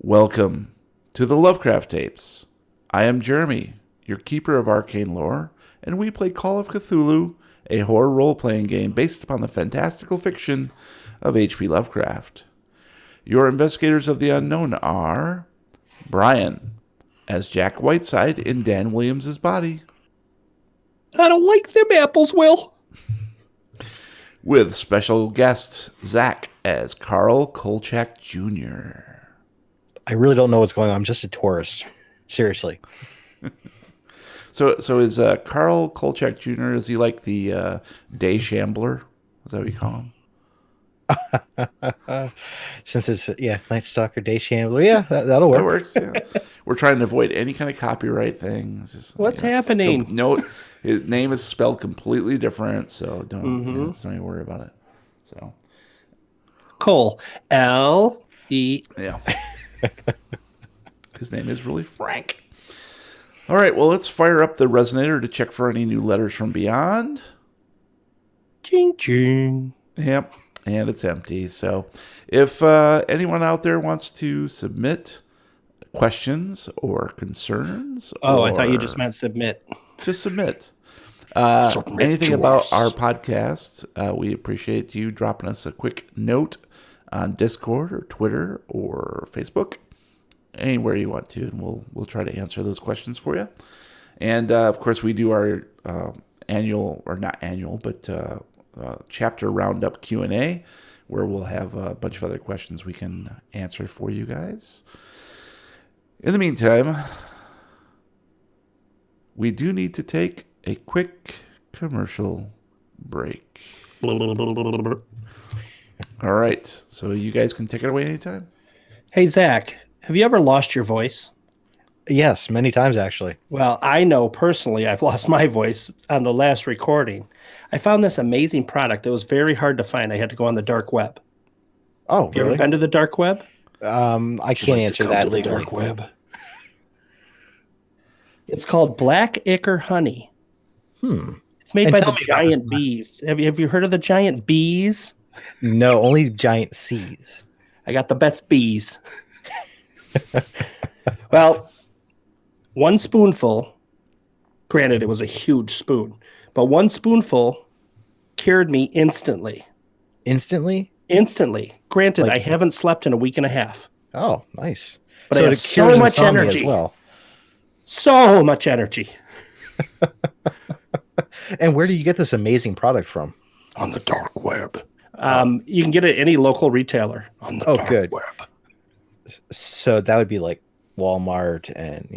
Welcome to the Lovecraft tapes. I am Jeremy, your keeper of arcane lore, and we play Call of Cthulhu, a horror role-playing game based upon the fantastical fiction of H.P. Lovecraft. Your investigators of the unknown are Brian, as Jack Whiteside in Dan Williams' body. I don't like them apples, Will. With special guest Zach as Carl Kolchak Jr. I really don't know what's going on. I'm just a tourist. Seriously. So is Carl Kolchak Jr., is he like the day shambler? Is that what you call him? Since it's, Night Stalker, Day Shambler. Yeah, that'll work. That works, yeah. We're trying to avoid any kind of copyright thing. It's just, What's happening? No, his name is spelled completely different, so don't even worry about it. So Cole. L-E. Yeah. His name is really Frank. All right, well, let's fire up the resonator to check for any new letters from beyond. Ching, ching. Yep, and it's empty. So if anyone out there wants to submit questions or concerns... I thought you just meant submit. Just submit. Submit anything to about us. our podcast, we appreciate you dropping us a quick note on Discord or Twitter or Facebook. Anywhere you want to, and we'll try to answer those questions for you. And of course, we do our chapter roundup Q&A, where we'll have a bunch of other questions we can answer for you guys. In the meantime, we do need to take a quick commercial break. All right, so you guys can take it away anytime. Hey, Zach, have you ever lost your voice? Yes, many times, actually. Well, I know personally I've lost my voice on the last recording. I found this amazing product. It was very hard to find. I had to go on the dark web. Oh, Have you really? ever been to the dark web? I can't answer that legally. Dark web. It's called Black Ichor Honey. It's made And by tell the me about giant this. bees. Have you heard of the giant bees? No, only giant seas. I got the best bees. Well, one spoonful, granted it was a huge spoon, but one spoonful cured me instantly. Instantly? Instantly. Granted, Like- I haven't slept in a week and a half. Oh, nice. But I have it so cures much insomnia energy. as well. So much energy. And where do you get this amazing product from? On the dark web. You can get it at any local retailer. On the Oh, dark good. web. So that would be like Walmart and,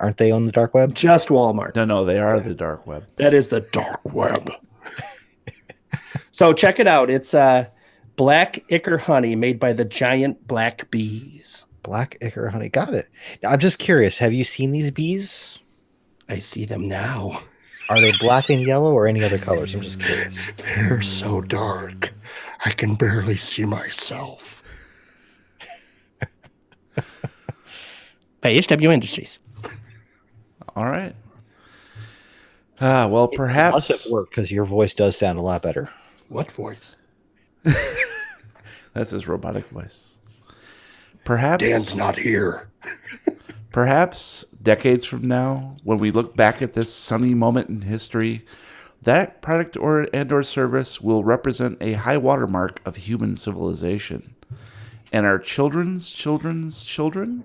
aren't they on the dark web? Just Walmart. No, they are the dark web. That is the Dark web. So check it out. It's Black Ichor Honey made by the giant black bees. Black Ichor Honey. Got it. I'm just curious. Have you seen these bees? I see them now. Are they black and yellow or any other colors? I'm just curious. They're so dark. I can barely see myself. By HW Industries. All right. Well, It perhaps... must have worked because your voice does sound a lot better. What voice? That's his robotic voice. Perhaps... Dan's not here. Perhaps decades from now, when we look back at this sunny moment in history, that product or service will represent a high watermark of human civilization. And our children's children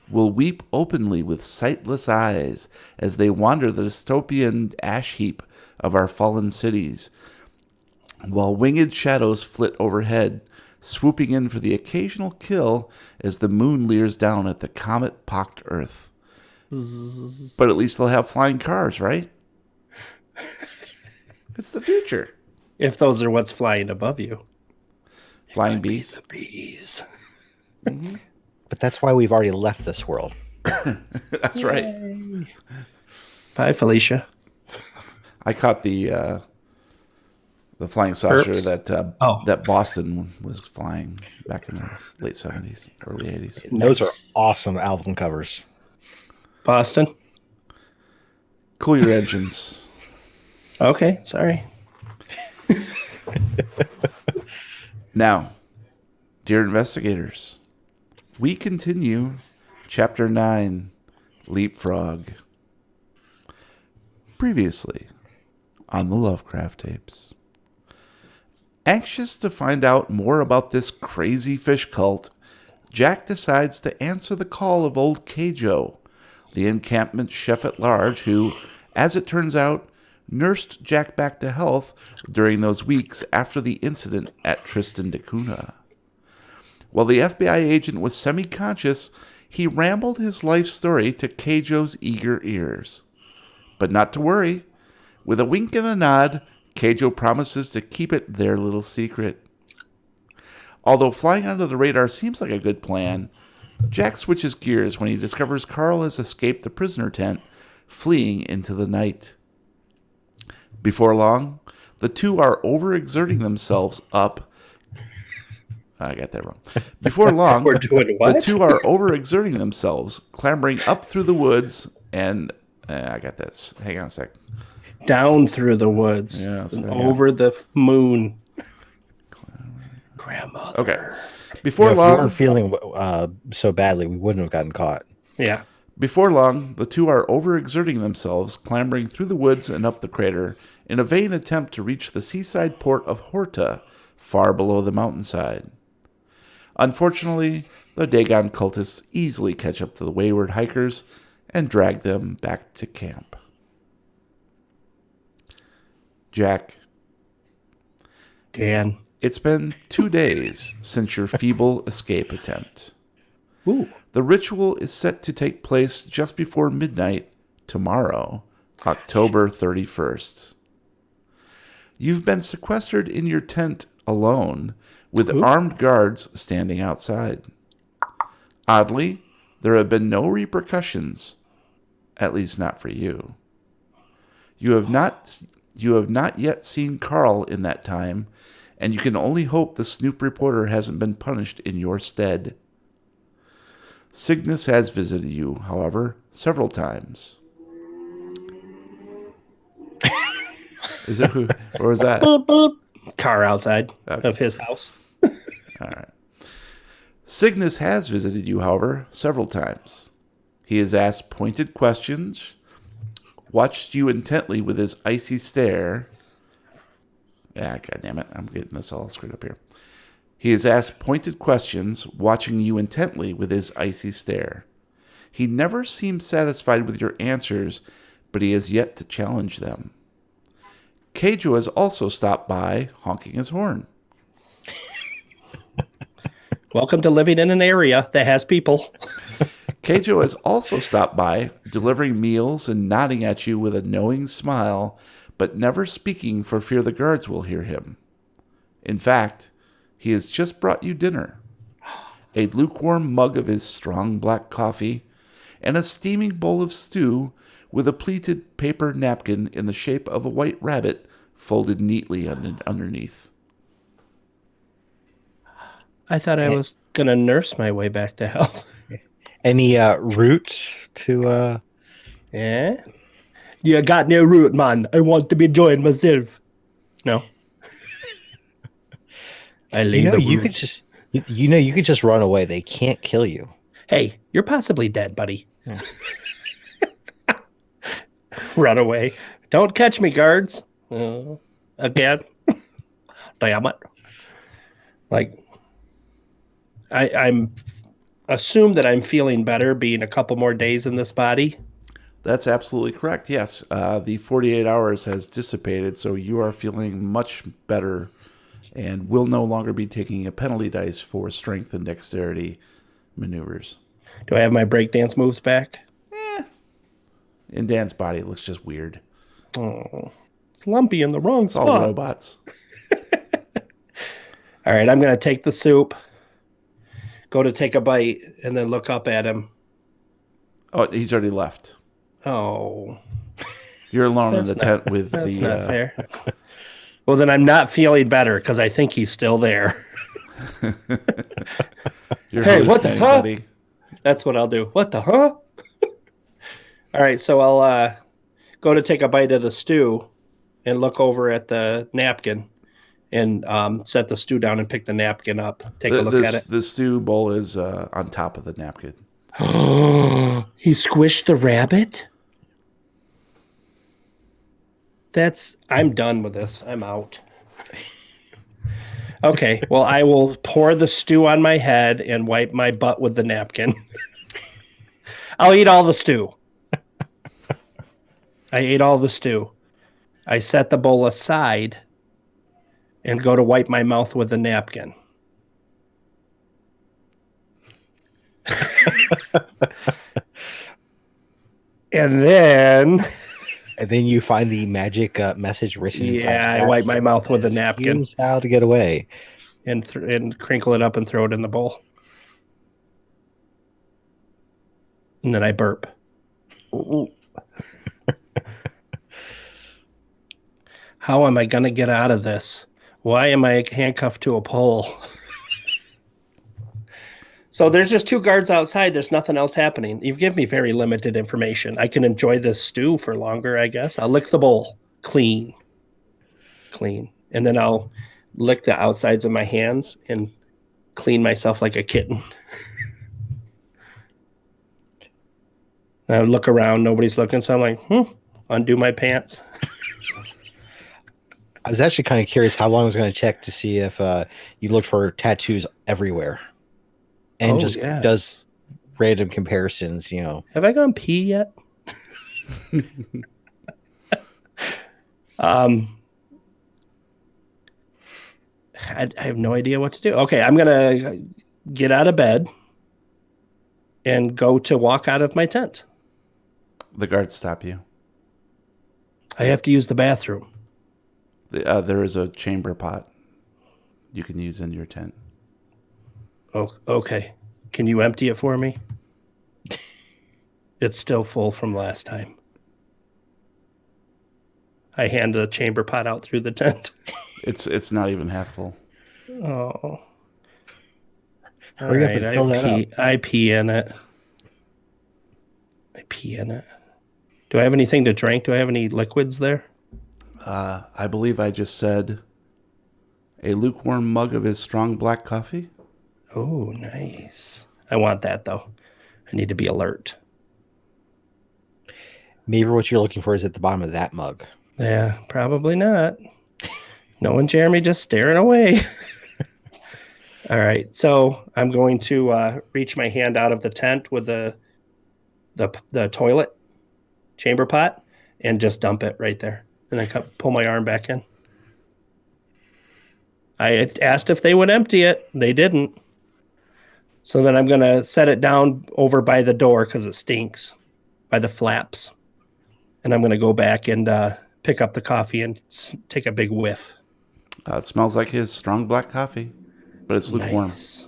will weep openly with sightless eyes as they wander the dystopian ash heap of our fallen cities, while winged shadows flit overhead, swooping in for the occasional kill as the moon leers down at the comet-pocked Earth. But at least they'll have flying cars, right? It's the future. If those are what's flying above you. Flying bees. The bees. But that's why we've already left this world. That's right. Bye, Felicia. I caught the flying saucer Herps? that Boston was flying back in the late 70s, early 80s. Those are awesome album covers. Boston. Cool your engines. Okay, sorry. Now, dear investigators, We continue Chapter 9, Leapfrog. Previously on the Lovecraft tapes. Anxious to find out more about this crazy fish cult, Jack decides to answer the call of old Keijo, the encampment chef-at-large who, as it turns out, nursed Jack back to health during those weeks after the incident at Tristan da Cunha. While the FBI agent was semi-conscious, he rambled his life story to Keijo's eager ears. But not to worry. With a wink and a nod, Keijo promises to keep it their little secret. Although flying under the radar seems like a good plan, Jack switches gears when he discovers Carl has escaped the prisoner tent, fleeing into the night. Before long, the two are overexerting themselves up. I got that wrong. Before long, We're doing what? the two are overexerting themselves, clambering up through the woods, and I got this. Hang on a sec. Down through the woods, Yes, and yeah. over the moon. Grandmother. Okay. Before If we long, weren't feeling so badly, we wouldn't have gotten caught. Yeah. Before long, the two are overexerting themselves, clambering through the woods and up the crater in a vain attempt to reach the seaside port of Horta, far below the mountainside. Unfortunately, the Dagon cultists easily catch up to the wayward hikers and drag them back to camp. Jack, Dan. it's been 2 days since your feeble escape attempt. Ooh. The ritual is set to take place just before midnight tomorrow, October 31st. You've been sequestered in your tent alone, with armed guards standing outside. Oddly, there have been no repercussions, at least not for you. You have not yet seen Carl in that time, and you can only hope the Snoop reporter hasn't been punished in your stead. Cygnus has visited you, however, several times. Is it who? Or was that? Boop, boop. Car outside Okay. of his house. All right. Cygnus has visited you, however, several times. He has asked pointed questions, watched you intently with his icy stare. Ah, God damn it. I'm getting this all screwed up here. He has asked pointed questions, watching you intently with his icy stare. He never seems satisfied with your answers, but he has yet to challenge them. Keijo has also stopped by, honking his horn. Welcome to living in an area that has people. Keijo has also stopped by, delivering meals and nodding at you with a knowing smile, but never speaking for fear the guards will hear him. In fact, he has just brought you dinner. A lukewarm mug of his strong black coffee, and a steaming bowl of stew with a pleated paper napkin in the shape of a white rabbit folded neatly underneath. I thought I was going to nurse my way back to health. Any route to? Yeah? You got no route, man. I want to be enjoying myself. No. I leave You know, the you route. could just. You could just run away. They can't kill you. Hey, you're possibly dead, buddy. Run away. Don't catch me, guards. Again. Damn it. Like, I'm assume that I'm feeling better being a couple more days in this body. That's absolutely correct, yes. The 48 hours has dissipated, so you are feeling much better and will no longer be taking a penalty dice for strength and dexterity maneuvers. Do I have my breakdance moves back? In Dan's body, it looks just weird. Oh, it's lumpy in the wrong It's all spot. robots. All right, I'm going to take the soup, go to take a bite, and then look up at him. Oh, he's already left. Oh, You're alone in That's the not- tent with that's the... not fair. Well, then I'm not feeling better because I think he's still there. You're Hey, what the hallucinating, huh? buddy. That's what I'll do. What the huh? All right, so I'll go to take a bite of the stew and look over at the napkin and set the stew down and pick the napkin up. Take a look at it. The stew bowl is on top of the napkin. He squished the rabbit? I'm done with this. I'm out. Okay, well, I will pour the stew on my head and wipe my butt with the napkin. I'll eat all the stew. I ate all the stew. I set the bowl aside and go to wipe my mouth with the napkin. And then you find the magic message written inside. Yeah, I wipe my mouth with a napkin. Here's how to get away. And crinkle it up and throw it in the bowl. And then I burp. How am I going to get out of this? Why am I handcuffed to a pole? So there's just 2 guards outside. There's nothing else happening. You've given me very limited information. I can enjoy this stew for longer, I guess. I'll lick the bowl. Clean. And then I'll lick the outsides of my hands and clean myself like a kitten. I look around. Nobody's looking. So I'm like, undo my pants. I was actually kind of curious how long I was going to check to see if you looked for tattoos everywhere. And does random comparisons, Have I gone pee yet? I have no idea what to do. Okay, I'm going to get out of bed and go to walk out of my tent. The guards stop you. I have to use the bathroom. There is a chamber pot you can use in your tent. Oh, okay. Can you empty it for me? It's still full from last time. I hand the chamber pot out through the tent. It's not even half full. Oh. Hurry up and fill that up. I pee in it. Do I have anything to drink? Do I have any liquids there? I believe I just said a lukewarm mug of his strong black coffee. Oh, nice. I want that, though. I need to be alert. Maybe what you're looking for is at the bottom of that mug. Yeah, probably not. No and Jeremy just staring away. All right, so I'm going to reach my hand out of the tent with the toilet chamber pot and just dump it right there. And then pull my arm back in. I asked if they would empty it. They didn't. So then I'm going to set it down over by the door because it stinks, by the flaps. And I'm going to go back and pick up the coffee and take a big whiff. It smells like his strong black coffee, but it's lukewarm. Nice.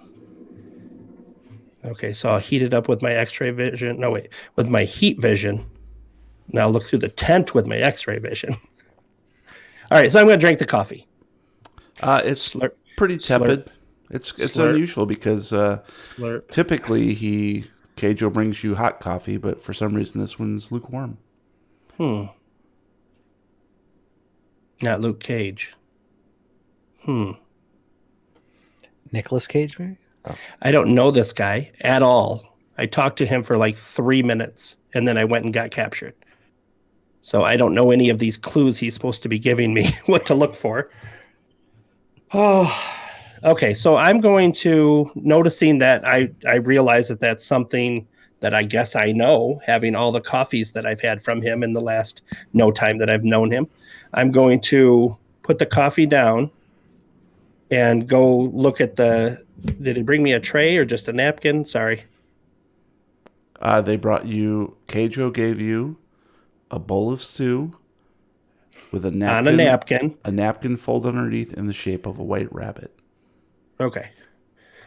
Okay, so I'll heat it up with my x-ray vision. No, wait, with my heat vision. Now I'll look through the tent with my x-ray vision. All right, so I'm going to drink the coffee. It's pretty tepid. Slurp. It's Slurp. unusual because typically Keijo brings you hot coffee, but for some reason this one's lukewarm. Not Luke Cage. Nicolas Cage, maybe? Oh. I don't know this guy at all. I talked to him for like 3 minutes, and then I went and got captured. So I don't know any of these clues he's supposed to be giving me what to look for. Oh, okay. So I'm going to, noticing that I realize that that's something that I guess I know, having all the coffees that I've had from him in the last no time that I've known him. I'm going to put the coffee down and go look at did he bring me a tray or just a napkin? Sorry. They brought you, Keijo gave you a bowl of stew with a napkin. On a napkin. A napkin folded underneath in the shape of a white rabbit. Okay.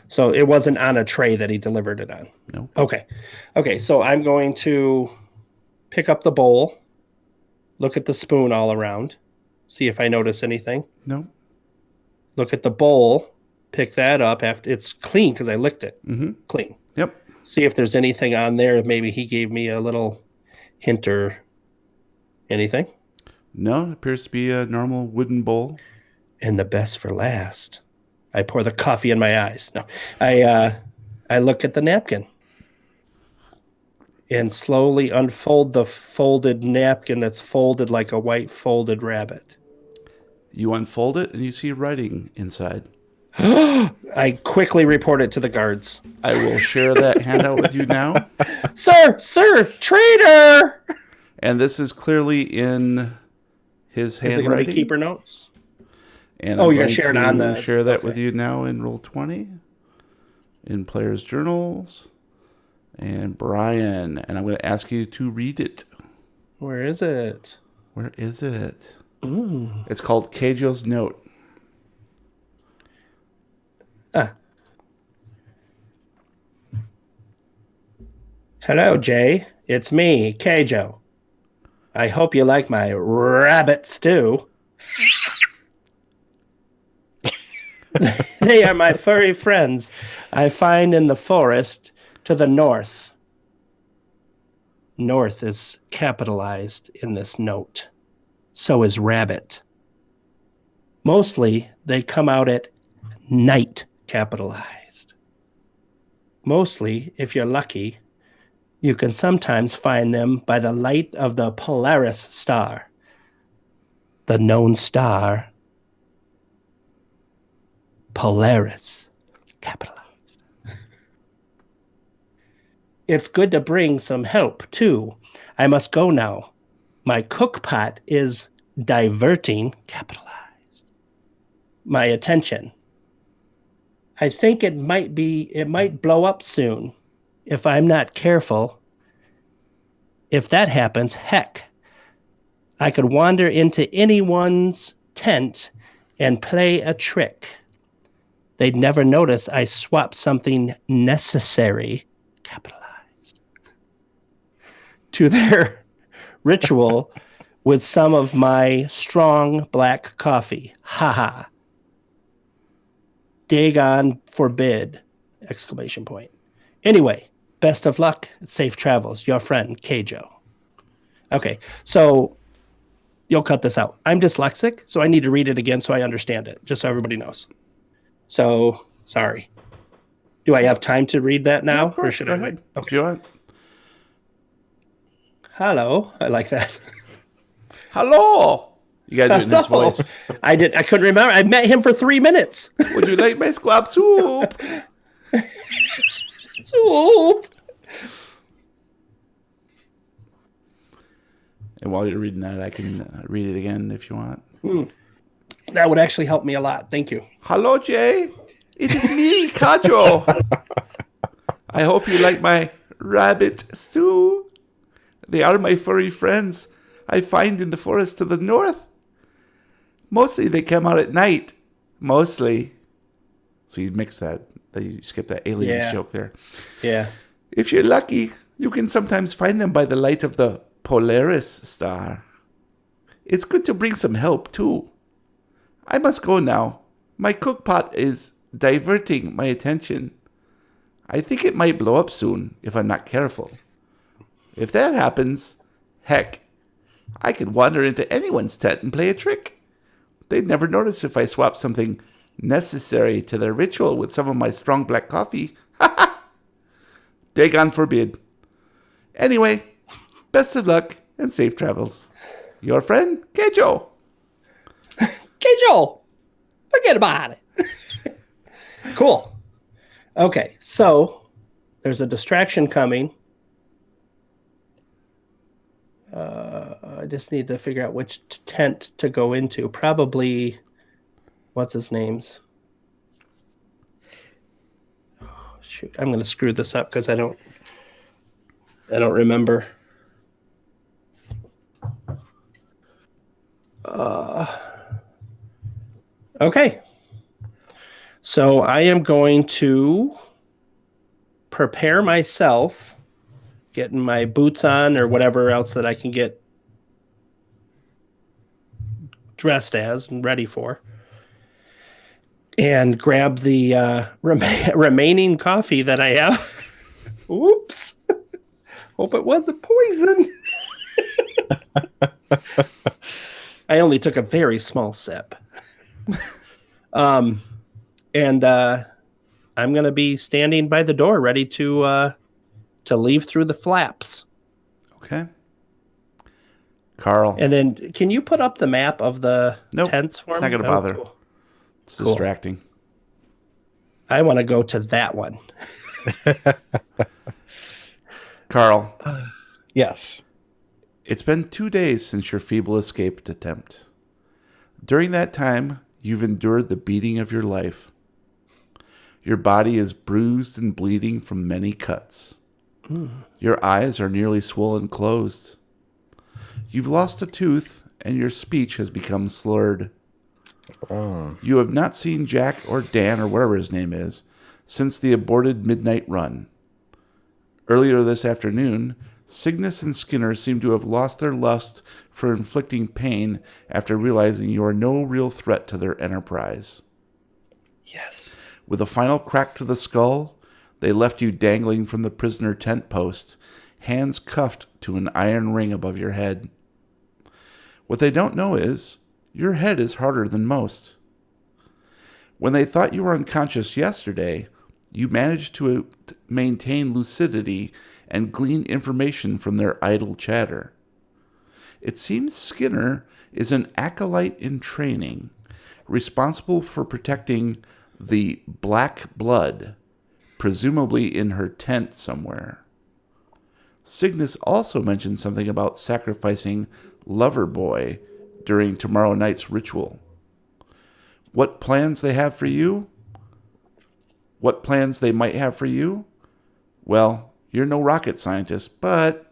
So it wasn't on a tray that he delivered it on. No. Okay. Okay. So I'm going to pick up the bowl, look at the spoon all around, see if I notice anything. No. Look at the bowl, pick that up after it's clean because I licked it. Mm-hmm. Clean. Yep. See if there's anything on there. Maybe he gave me a little hint or anything. No, it appears to be a normal wooden bowl. And the best for last. I pour the coffee in my eyes. No, I look at the napkin and slowly unfold the folded napkin that's folded like a white folded rabbit. You unfold it and you see writing inside. I quickly report it to the guards. I will share that handout with you now. Sir, traitor! And this is clearly in his handwriting. Is it going to be keeper notes? And you're sharing on the... share that with you now in Roll20, in Players' Journals, and Brian. And I'm going to ask you to read it. Where is it? It's called Keijo's Note. Hello, Jay. It's me, Keijo. I hope you like my rabbit stew. They are my furry friends I find in the forest to the north. North is capitalized in this note. So is rabbit. Mostly, they come out at night capitalized. Mostly, if you're lucky, you can sometimes find them by the light of the Polaris star, the known star Polaris, capitalized. It's good to bring some help, too. I must go now. My cookpot is diverting, capitalized, my attention. I think it might blow up soon if I'm not careful. If that happens, heck, I could wander into anyone's tent and play a trick. They'd never notice I swapped something necessary, capitalized, to their ritual with some of my strong black coffee. Ha ha. Dagon forbid, exclamation point. Anyway, best of luck, safe travels. Your friend, Keijo. Okay, so you'll cut this out. I'm dyslexic, so I need to read it again so I understand it, just so everybody knows. So, sorry. Do I have time to read that now? Yeah, of course. Or should Go I ahead. wait? Okay. If you want. Hello. I like that. Hello. You got to do it in his voice. I couldn't remember. I met him for 3 minutes. Would you like my squab soup? Soup. And while you're reading that, I can read it again if you want. That would actually help me a lot. Thank you. Hello, Jay. It is me, Kajo. I hope you like my rabbit stew. They are my furry friends I find in the forest to the north. Mostly they come out at night. Mostly. So you mix that. You skip that aliens joke there. Yeah. If you're lucky, you can sometimes find them by the light of the Polaris star. It's good to bring some help, too. I must go now. My cookpot is diverting my attention. I think it might blow up soon if I'm not careful. If that happens, heck, I could wander into anyone's tent and play a trick. They'd never notice if I swap something necessary to their ritual with some of my strong black coffee. Ha ha! Dagon forbid. Anyway, best of luck and safe travels. Your friend, Keijo. Keijo! Forget about it. Cool. Okay, so there's a distraction coming. I just need to figure out which tent to go into. Probably, what's his name's? Oh, shoot, I'm going to screw this up because I don't remember. Okay. So I am going to prepare myself, getting my boots on or whatever else that I can get dressed as and ready for, and grab the remaining coffee that I have. Oops. Hope it wasn't poison. I only took a very small sip. And I'm going to be standing by the door ready to leave through the flaps. Okay. Carl. And then can you put up the map of the tents for me? Not going to bother. Cool. It's distracting. I want to go to that one. Carl. Yes. It's been 2 days since your feeble escape attempt. During that time, you've endured the beating of your life. Your body is bruised and bleeding from many cuts. Your eyes are nearly swollen closed. You've lost a tooth, and your speech has become slurred. You have not seen Jack or Dan or whatever his name is since the aborted midnight run. Earlier this afternoon, Cygnus and Skinner seem to have lost their lust for inflicting pain after realizing you are no real threat to their enterprise. Yes. With a final crack to the skull, they left you dangling from the prisoner tent post, hands cuffed to an iron ring above your head. What they don't know is, your head is harder than most. When they thought you were unconscious yesterday, you managed to maintain lucidity and glean information from their idle chatter. It seems Skinner is an acolyte in training, responsible for protecting the black blood, presumably in her tent somewhere. Cygnus also mentioned something about sacrificing Loverboy during tomorrow night's ritual. What plans they have for you? What plans they might have for you? Well, you're no rocket scientist, but...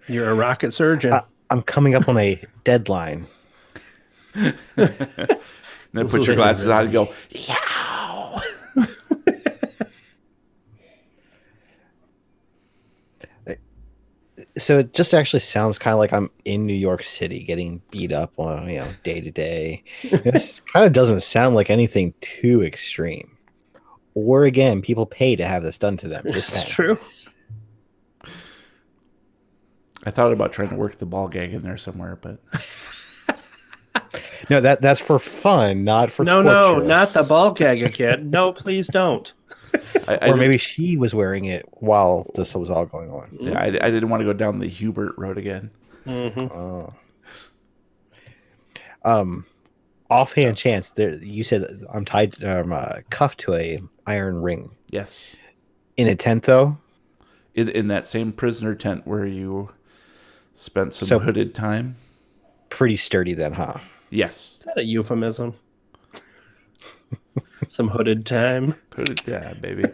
You're a rocket surgeon. I'm coming up on a deadline. Then put your glasses on and go, yow! So it just actually sounds kind of like I'm in New York City getting beat up on, day to day. This kind of doesn't sound like anything too extreme. Or again, people pay to have this done to them. It's true. I thought about trying to work the ball gag in there somewhere, but... No, that's for fun, not for torture. No, not the ball gag again. No, please don't. Or maybe she was wearing it while this was all going on. Yeah, I didn't want to go down the Hubert road again. Mm-hmm. Offhand chance, you said I'm cuffed to a iron ring. Yes. In a tent, though? In that same prisoner tent where you spent some hooded time. Pretty sturdy then, huh? Yes. Is that a euphemism? Some hooded time. Hooded time, baby.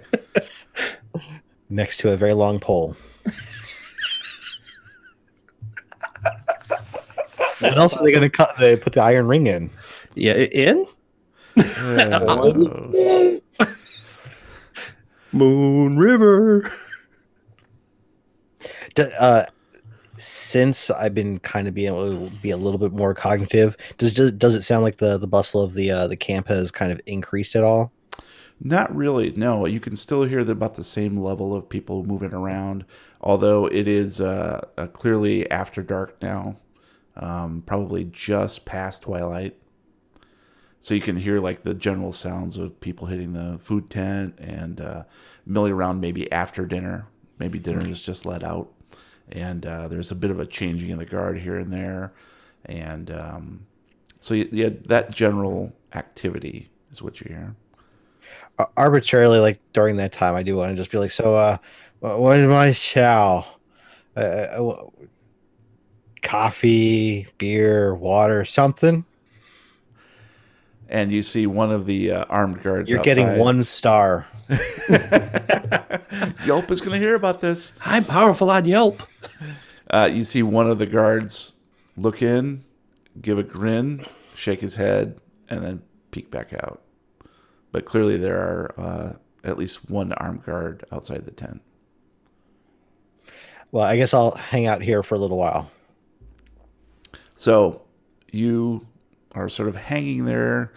Next to a very long pole. What else are they going to put the iron ring in? Yeah, in? Moon River. Since I've been kind of being able to be a little bit more cognitive, does it sound like the bustle of the camp has kind of increased at all? Not really. No, you can still hear about the same level of people moving around, although it is clearly after dark now, probably just past twilight. So you can hear like the general sounds of people hitting the food tent and milling around maybe after dinner. Maybe dinner is just let out. And there's a bit of a changing of the guard here and there. And so that general activity is what you hear. Arbitrarily, like during that time, I do want to just be like, so what is my chow? Coffee, beer, water, something? And you see one of the armed guards You're outside. getting 1 star. Yelp is going to hear about this. I'm powerful on Yelp. You see one of the guards look in, give a grin, shake his head, and then peek back out. But clearly there are at least one armed guard outside the tent. Well, I guess I'll hang out here for a little while. So you are sort of hanging there,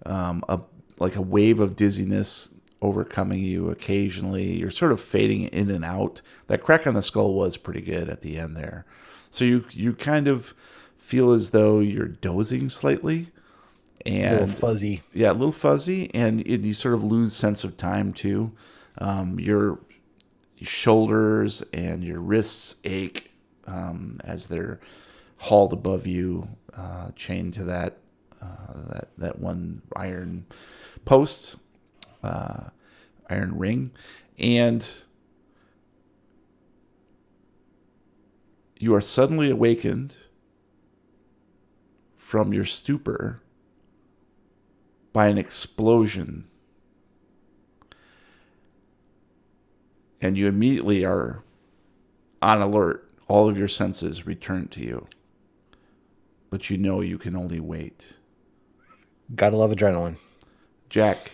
like a wave of dizziness overcoming you occasionally. You're sort of fading in and out. That crack on the skull was pretty good at the end there. So you kind of feel as though you're dozing slightly. And A little fuzzy. Yeah, a little fuzzy, and you sort of lose sense of time too. Your shoulders and your wrists ache as they're hauled above you, chained to that one iron post, iron ring, and you are suddenly awakened from your stupor by an explosion. And you immediately are on alert. All of your senses return to you. But you know you can only wait. Gotta love adrenaline. Jack,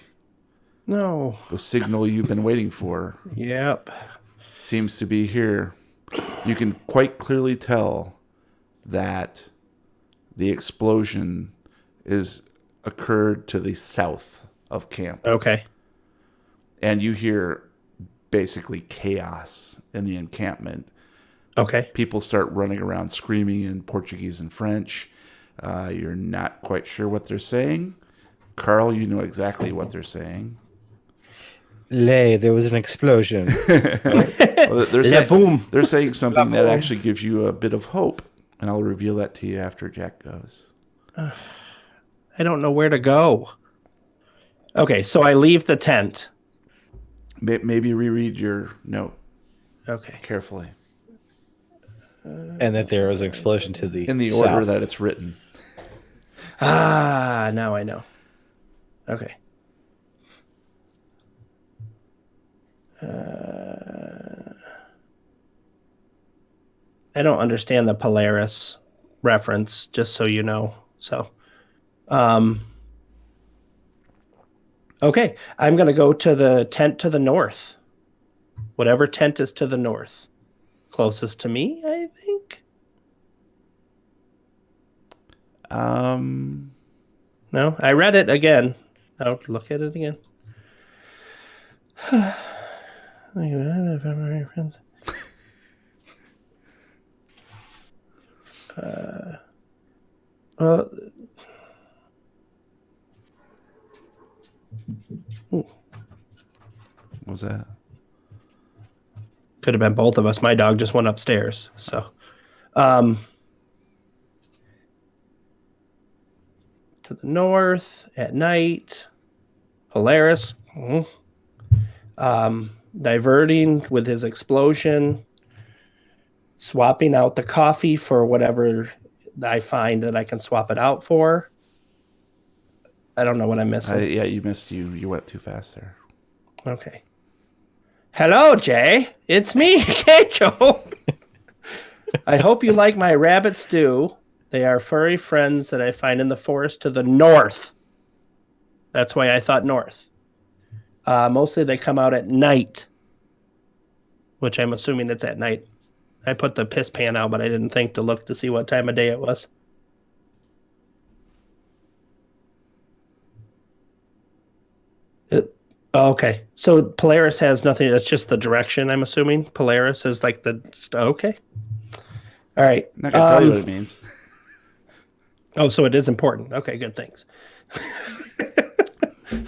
No. the signal you've been waiting for Yep. seems to be here. You can quite clearly tell that the explosion is occurred to the south of camp. Okay. And you hear basically chaos in the encampment. Okay. People start running around screaming in Portuguese and French. You're not quite sure what they're saying. Carl, you know exactly what they're saying. There was an explosion. Well, Boom. they're saying something that actually gives you a bit of hope. And I'll reveal that to you after Jack goes. I don't know where to go. Okay, so I leave the tent. Maybe reread your note Okay. carefully. And that there was an explosion to the In the south. order that it's written. Now I know. Okay. I don't understand the Polaris reference, just so you know. So, okay, I'm going to go to the tent to the north. Whatever tent is to the north. Closest to me, I think. No, I read it again. I'll look at it again. Well, What was that? could have been both of us. My dog just went upstairs. So, to the north at night, Polaris, diverting with his explosion, swapping out the coffee for whatever I find that I can swap it out for. I don't know what I'm missing. Yeah, you missed. You went too fast there. Okay. Hello, Jay. It's me, Kecho. I hope you like my rabbit stew. They are furry friends that I find in the forest to the north. That's why I thought north. Mostly they come out at night, which I'm assuming it's at night. I put the piss pan out, but I didn't think to look to see what time of day it was. Okay. So Polaris has nothing. That's just the direction, I'm assuming. Polaris is like the... Okay. All right. I'm not going to tell you what it means. Oh, so it is important. Okay, good. Thanks.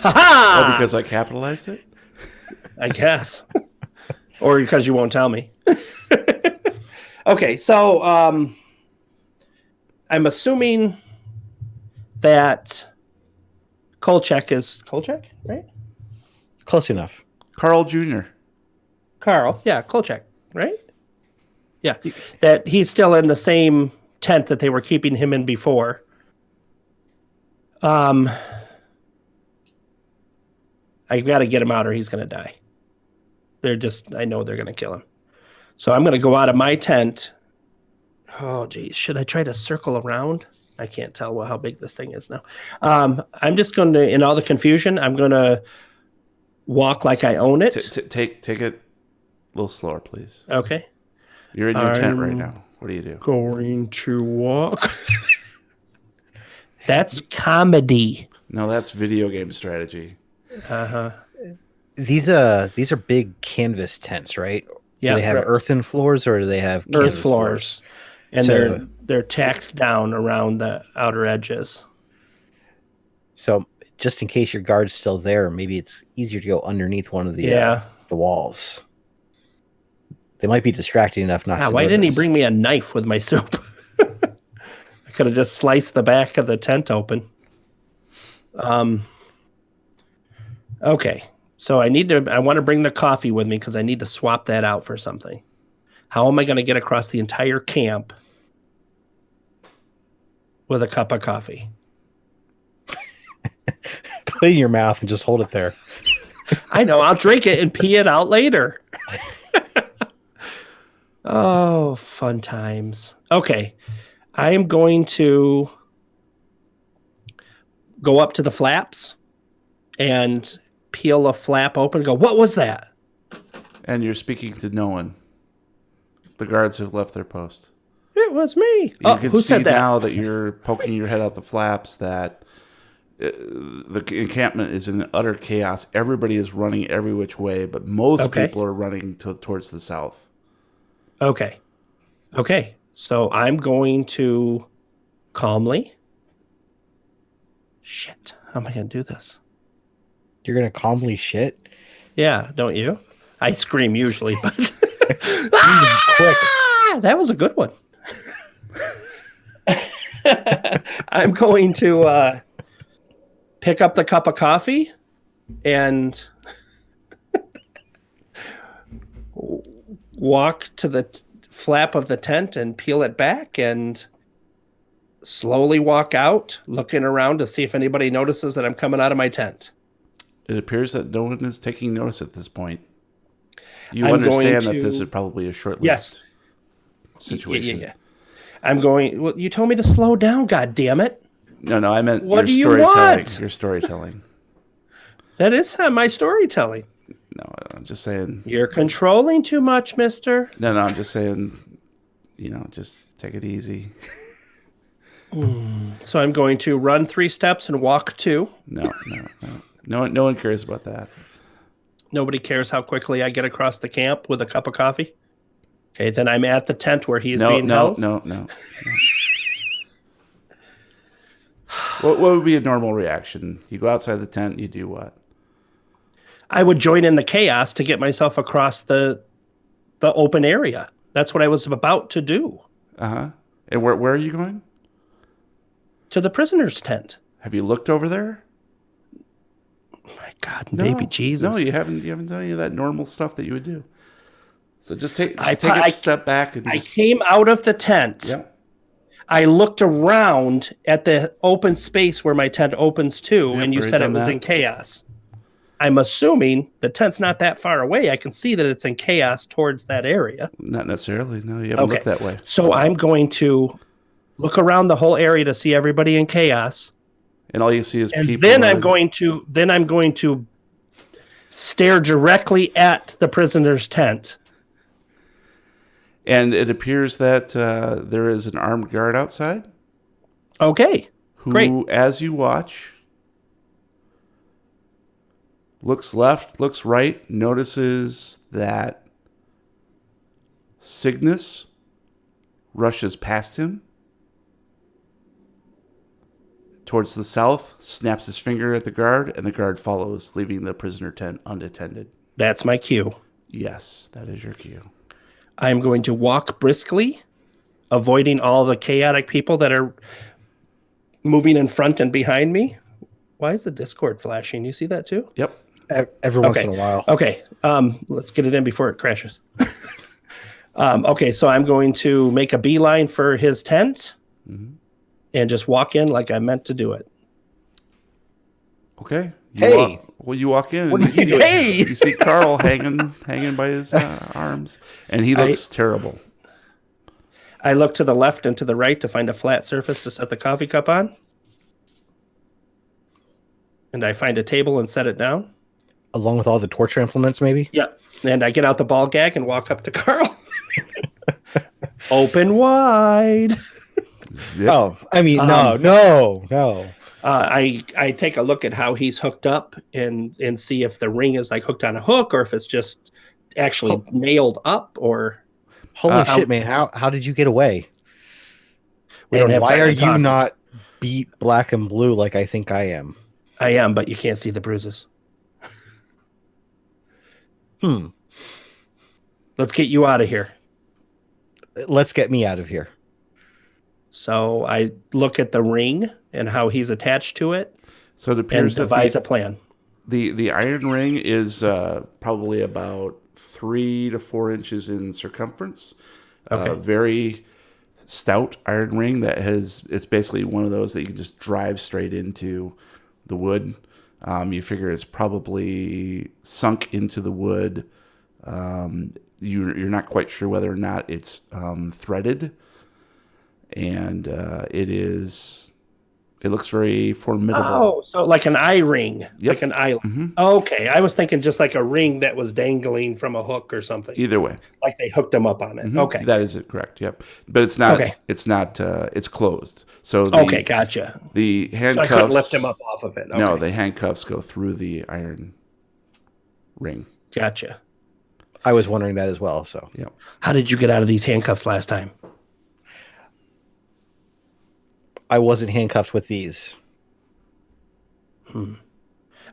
Ha-ha! Oh, because I capitalized it? I guess. Or because you won't tell me. Okay, so I'm assuming that Kolchak is... Kolchak, right? Close enough. Carl Jr. Carl. Yeah, Kolchak, right? Yeah. That he's still in the same tent that they were keeping him in before. I got to get him out or he's going to die. I know they're going to kill him. So I'm going to go out of my tent. Oh, geez. Should I try to circle around? I can't tell how big this thing is now. I'm just going to, in all the confusion, I'm going to walk like I own it. Take it a little slower, please. Okay. You're in your tent right now. What do you do? Going to walk. That's comedy. No, that's video game strategy. Uh-huh. These are big canvas tents, right? Yeah. Do they have earthen floors or do they have Earth canvas floors. And So- they're tacked down around the outer edges. So just in case your guard's still there, maybe it's easier to go underneath one of the the walls. They might be distracting enough not to Why didn't he notice. bring me a knife with my soup? I could have just sliced the back of the tent open. Okay. So I want to bring the coffee with me because I need to swap that out for something. How am I going to get across the entire camp with a cup of coffee? Put it in your mouth and just hold it there. I know. I'll drink it and pee it out later. Oh, fun times. Okay. I am going to go up to the flaps and peel a flap open and go, what was that? And you're speaking to no one. The guards have left their post. It was me. You can who see said that? now that you're poking your head out the flaps that the encampment is in utter chaos. Everybody is running every which way, but most people are running towards the south. Okay. So I'm going to calmly. Shit. How am I going to do this? You're going to calmly shit? Yeah, don't you? I scream usually, but Quick. That was a good one. I'm going to pick up the cup of coffee and walk to the flap of the tent and peel it back and slowly walk out, looking around to see if anybody notices that I'm coming out of my tent. It appears that no one is taking notice at this point. You I'm understand going that this to- is probably a short-lived situation. Yeah. I'm going. Well, you told me to slow down. God damn it! No, I meant What your do you storytelling. want? Your storytelling. That is my storytelling. No, I'm just saying. You're controlling too much, mister. No, I'm just saying. Just take it easy. So I'm going to run 3 steps and walk 2. No. No one cares about that. Nobody cares how quickly I get across the camp with a cup of coffee. Okay, then I'm at the tent where he's being held. No. What would be a normal reaction? You go outside the tent, you do what? I would join in the chaos to get myself across the open area. That's what I was about to do. Uh-huh. And where are you going? To the prisoner's tent. Have you looked over there? My God, baby Jesus. No, you haven't done any of that normal stuff that you would do. So just take I a step back and I just... came out of the tent. Yep. I looked around at the open space where my tent opens to, Yep, and you already said it done was that. in chaos. I'm assuming the tent's not that far away. I can see that it's in chaos towards that area. Not necessarily. No, you haven't looked that way. So I'm going to look around the whole area to see everybody in chaos. And all you see is And people... then I'm going to stare directly at the prisoner's tent. And it appears that there is an armed guard outside. Okay. Who, Great. as you watch, looks left, looks right, notices that Cygnus rushes past him towards the south, snaps his finger at the guard, and the guard follows, leaving the prisoner tent unattended. That's my cue. Yes, that is your cue. I'm going to walk briskly, avoiding all the chaotic people that are moving in front and behind me. Why is the Discord flashing? You see that too? Yep. Every once in a while. Okay. Let's get it in before it crashes. Okay, so I'm going to make a beeline for his tent and just walk in like I meant to do it. Okay. Hey! You walk in What and are you doing? Hey! you see Carl hanging by his arms, and he looks terrible. I look to the left and to the right to find a flat surface to set the coffee cup on. And I find a table and set it down. Along with all the torture implements, maybe? Yeah. And I get out the ball gag and walk up to Carl. Open wide. Zip. Oh, I mean, no. I take a look at how he's hooked up and see if the ring is like hooked on a hook or if it's just actually nailed up or... Holy shit, man. How did you get away? We don't And have why time are to you talk. not beat black and blue like I think I am? I am, but you can't see the bruises. Let's get you out of here. Let's get me out of here. So I look at the ring and how he's attached to it So it and appears that devise a plan. the iron ring is probably about 3 to 4 inches in circumference. Okay. Very stout iron ring that it's basically one of those that you can just drive straight into the wood. You figure it's probably sunk into the wood. You're not quite sure whether or not it's threaded, and it looks very formidable. Oh, so like an eye ring, Yep. like an eye. Mm-hmm. Okay, I was thinking just like a ring that was dangling from a hook or something. Either way, Like they hooked them up on it. Mhm. Okay. That is it, correct? Yep, but it's not. Okay. It's not. It's closed. So Okay, gotcha. The So handcuffs. I couldn't lift him up off of it. Okay. No, the handcuffs go through the iron ring. Gotcha. I was wondering that as well. So Yep. How did you get out of these handcuffs last time? I wasn't handcuffed with these.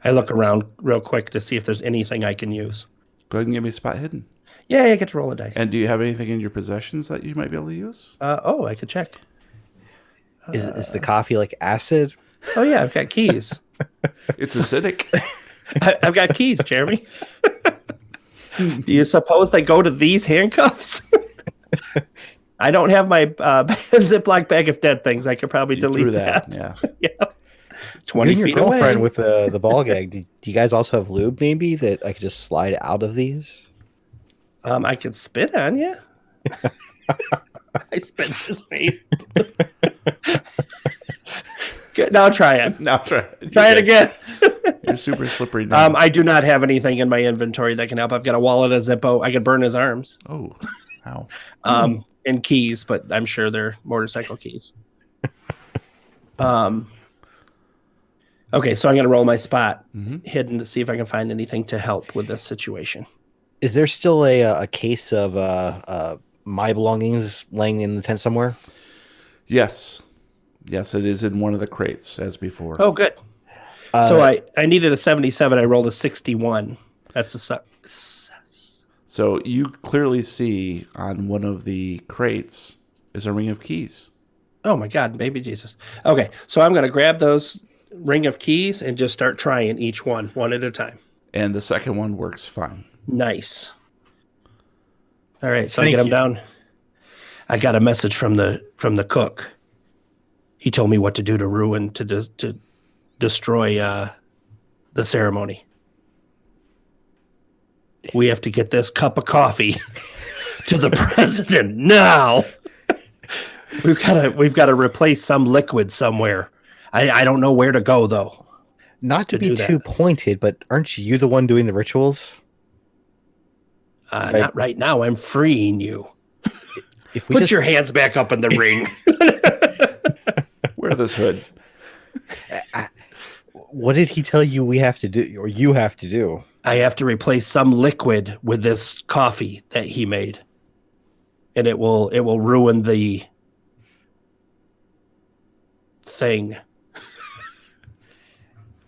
I look around real quick to see if there's anything I can use. Go ahead and give me a spot hidden. Yeah, I get to roll a dice. And do you have anything in your possessions that you might be able to use? I could check. Is the coffee like acid? Oh yeah, I've got keys. It's acidic. I've got keys, Jeremy. Do you suppose they go to these handcuffs? I don't have my Ziploc bag of dead things. I could probably You delete threw that. Yeah. Yeah. 20 You and your feet girlfriend away. with the ball gag. Do you guys also have lube maybe that I could just slide out of these? I could spit on you. I spit in his face. Good. Now try it. Now try Try it again. You're super slippery now. I do not have anything in my inventory that can help. I've got a wallet, a Zippo. I could burn his arms. Oh, how? And keys, but I'm sure they're motorcycle keys. Okay, so I'm going to roll my spot hidden to see if I can find anything to help with this situation. Is there still a case of my belongings laying in the tent somewhere? Yes. Yes, it is in one of the crates as before. Oh, good. So I needed a 77. I rolled a 61. That's a success. So you clearly see on one of the crates is a ring of keys. Oh, my God, baby Jesus. Okay, so I'm going to grab those ring of keys and just start trying each one at a time. And the second one works fine. Nice. All right, so I Thank get them you. down. I got a message from the cook. He told me what to do to destroy the ceremony. We have to get this cup of coffee to the president now. We've got to replace some liquid somewhere. I don't know where to go though. Not to be do that. too pointed, but aren't you the one doing the rituals? Not right now. I'm freeing you. If we Put just, your hands back up in the ring. Wear this hood. what did he tell you we have to do, or you have to do? I have to replace some liquid with this coffee that he made, and it will ruin the thing.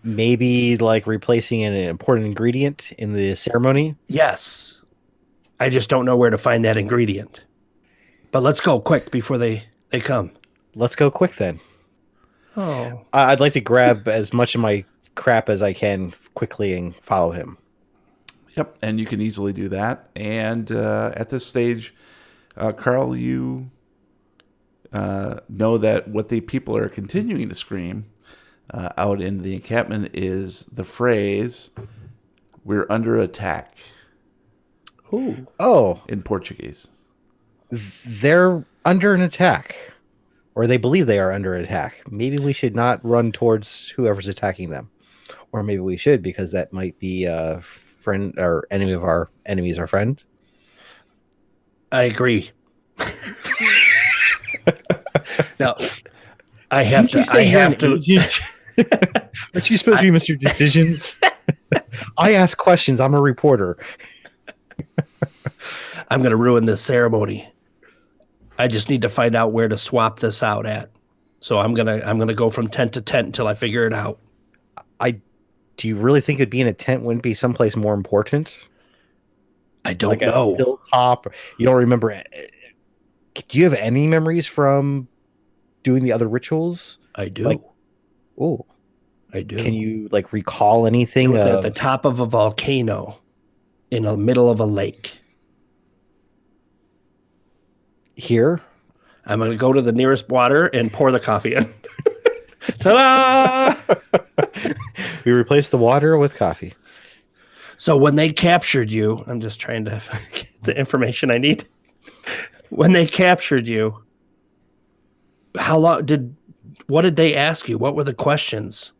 Maybe like replacing an important ingredient in the ceremony. Yes, I just don't know where to find that ingredient. But let's go quick before they come. Let's go quick then. Oh, I'd like to grab as much of my crap as I can quickly and follow him. Yep, and you can easily do that. And at this stage, Carl, you know that what the people are continuing to scream out in the encampment is the phrase, "We're under attack," ooh. Oh, in Portuguese. they're under an attack, or they believe they are under attack. Maybe we should not run towards whoever's attacking them, or maybe we should, because that might be a friend or enemy of our enemy's our friend. I agree. Now, I have to. Aren't you supposed to be Mr. Decisions? I ask questions. I'm a reporter. I'm going to ruin this ceremony. I just need to find out where to swap this out at. So I'm gonna go from tent to tent until I figure it out. Do you really think it'd be in a tent wouldn't be someplace more important? I don't Like know. a hilltop? You don't remember? Do you have any memories from doing the other rituals? I do. Like, oh, I do. can you like recall anything? It was at the top of a volcano in the middle of a lake. Here? I'm going to go to the nearest water and pour the coffee in. Ta-da! We replaced the water with coffee. So when they captured you, I'm just trying to get the information I need. When they captured you, what did they ask you? What were the questions?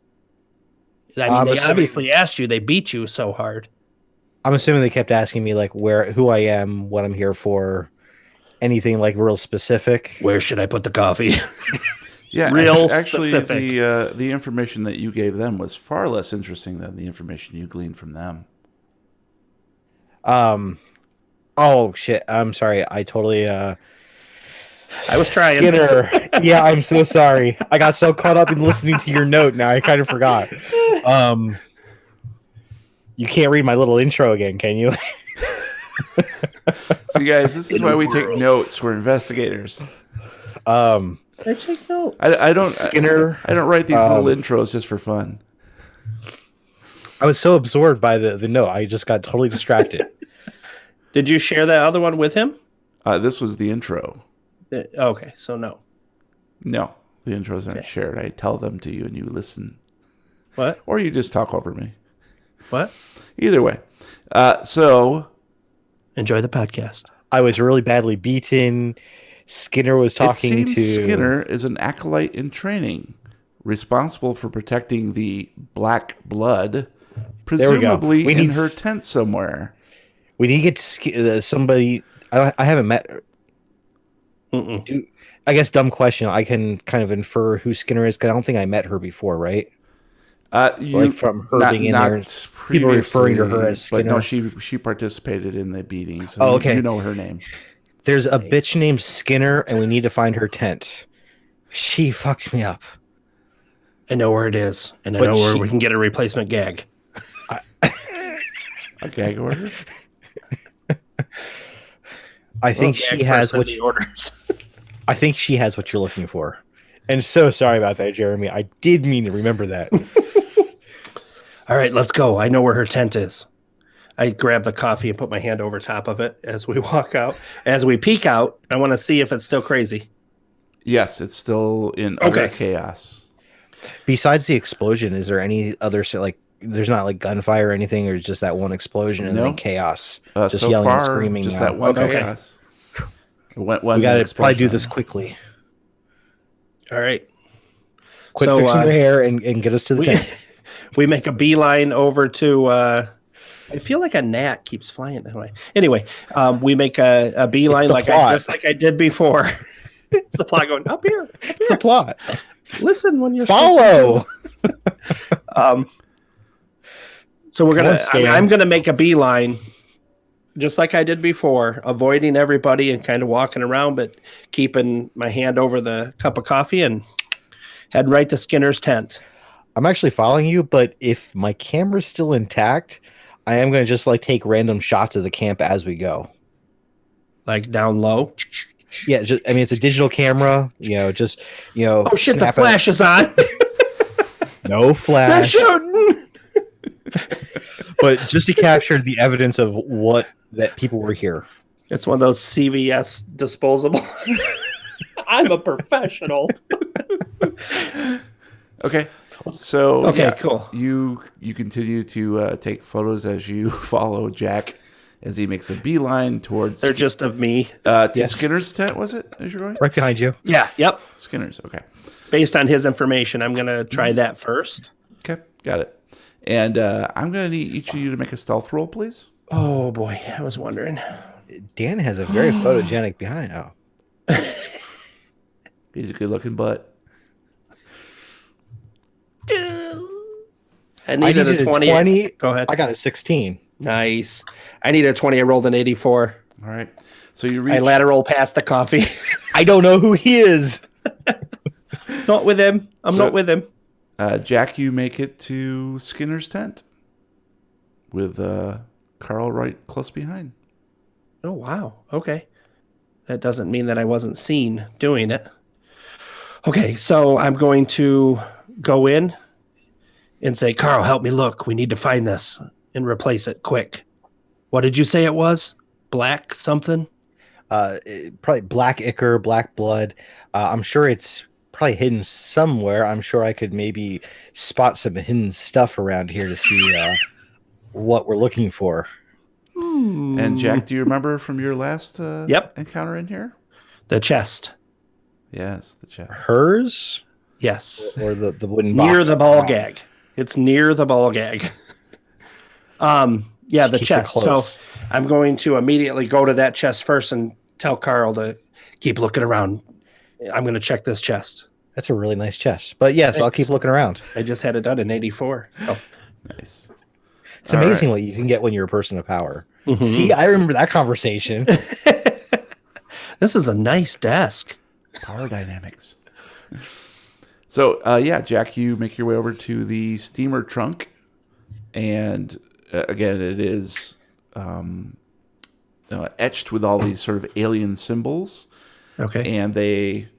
I mean, they obviously asked you. They beat you so hard. I'm assuming they kept asking me like who I am, what I'm here for, anything like real specific. Where should I put the coffee? Yeah, real actually, specific. the information that you gave them was far less interesting than the information you gleaned from them. Oh shit! I'm sorry. I totally. I was trying. Skinner. Yeah, I'm so sorry. I got so caught up in listening to your note. Now I kind of forgot. You can't read my little intro again, can you? So, guys, this is why we take notes. We're investigators. I take notes. I don't Skinner. I don't write these little intros just for fun. I was so absorbed by the note, I just got totally distracted. Did you share that other one with him? This was the intro. Okay, so no. No, the intros aren't shared. I tell them to you and you listen. What? Or you just talk over me. What? Either way. So Enjoy the podcast. I was really badly beaten. Skinner was talking it seems to Skinner is an acolyte in training, responsible for protecting the black blood, presumably in her tent somewhere. We need to get somebody. I haven't met. I guess dumb question. I can kind of infer who Skinner is because I don't think I met her before, right? Like from her being in there, people referring to her as Skinner. But no, she participated in the beating, so okay. You know her name. There's a bitch named Skinner, and we need to find her tent. She fucked me up. I know where it is, and I know where we can get a replacement gag. A gag order? I think she has what she orders. I think she has what you're looking for. And so sorry about that, Jeremy. I did mean to remember that. All right, let's go. I know where her tent is. I grab the coffee and put my hand over top of it as we walk out. As we peek out, I want to see if it's still crazy. Yes, it's still in utter chaos. Besides the explosion, is there any other, like, there's not like gunfire or anything, or just that one explosion and then chaos? Just so yelling far, and screaming. Just that one chaos. We got to probably do this quickly. All right. Quit fixing your hair and get us to the tent. We make a beeline over to... I feel like a gnat keeps flying that way. Anyway, we make a beeline just like I did before. It's the plot going up here. It's the plot. Listen when you follow. So I'm gonna make a beeline, just like I did before, avoiding everybody and kind of walking around, but keeping my hand over the cup of coffee and head right to Skinner's tent. I'm actually following you, but if my camera's still intact, I am going to just like take random shots of the camp as we go. Like down low? Yeah, I mean, it's a digital camera, Oh shit, the flash is on. No flash. They're shooting. But just to capture the evidence of that people were here. It's one of those CVS disposable. I'm a professional. Okay. So cool. You continue to take photos as you follow Jack as he makes a beeline towards. They're just of me. To Skinner's tent, was it? As you're going? Right behind you. Yeah. Yep. Skinner's. Okay. Based on his information, I'm gonna try that first. Okay, got it. And I'm gonna need each of you to make a stealth roll, please. Oh boy, I was wondering. Dan has a very photogenic behind. Oh, he's a good-looking butt. I needed a 20. Go ahead. I got a 16. Nice. I need a 20. I rolled an 84. All right. So you I reach. lateral past the coffee. I don't know who he is. Not with him. I'm not with him. Jack, you make it to Skinner's tent with Carl right close behind. Oh, wow. Okay. That doesn't mean that I wasn't seen doing it. Okay, so I'm going to go in and say, Carl, help me look. We need to find this and replace it quick. What did you say it was? Black something? Probably black ichor, black blood. I'm sure it's probably hidden somewhere. I'm sure I could maybe spot some hidden stuff around here to see what we're looking for. And Jack, do you remember from your last Yep. encounter in here? The chest. Yes, the chest. Hers Yes. or the wooden box? Near the ball gag. It's near the ball gag. Yeah, the Keep it chest. So close. I'm going to immediately go to that chest first and tell Carl to keep looking around. I'm going to check this chest. That's a really nice chest. But yes, I'll keep looking around. I just had it done in 84. Oh. Nice. It's amazing what you can get when you're a person of power. Mhm. See, I remember that conversation. This is a nice desk. Power dynamics. So, Jack, you make your way over to the steamer trunk. And again, it is etched with all these sort of alien symbols. Okay. And they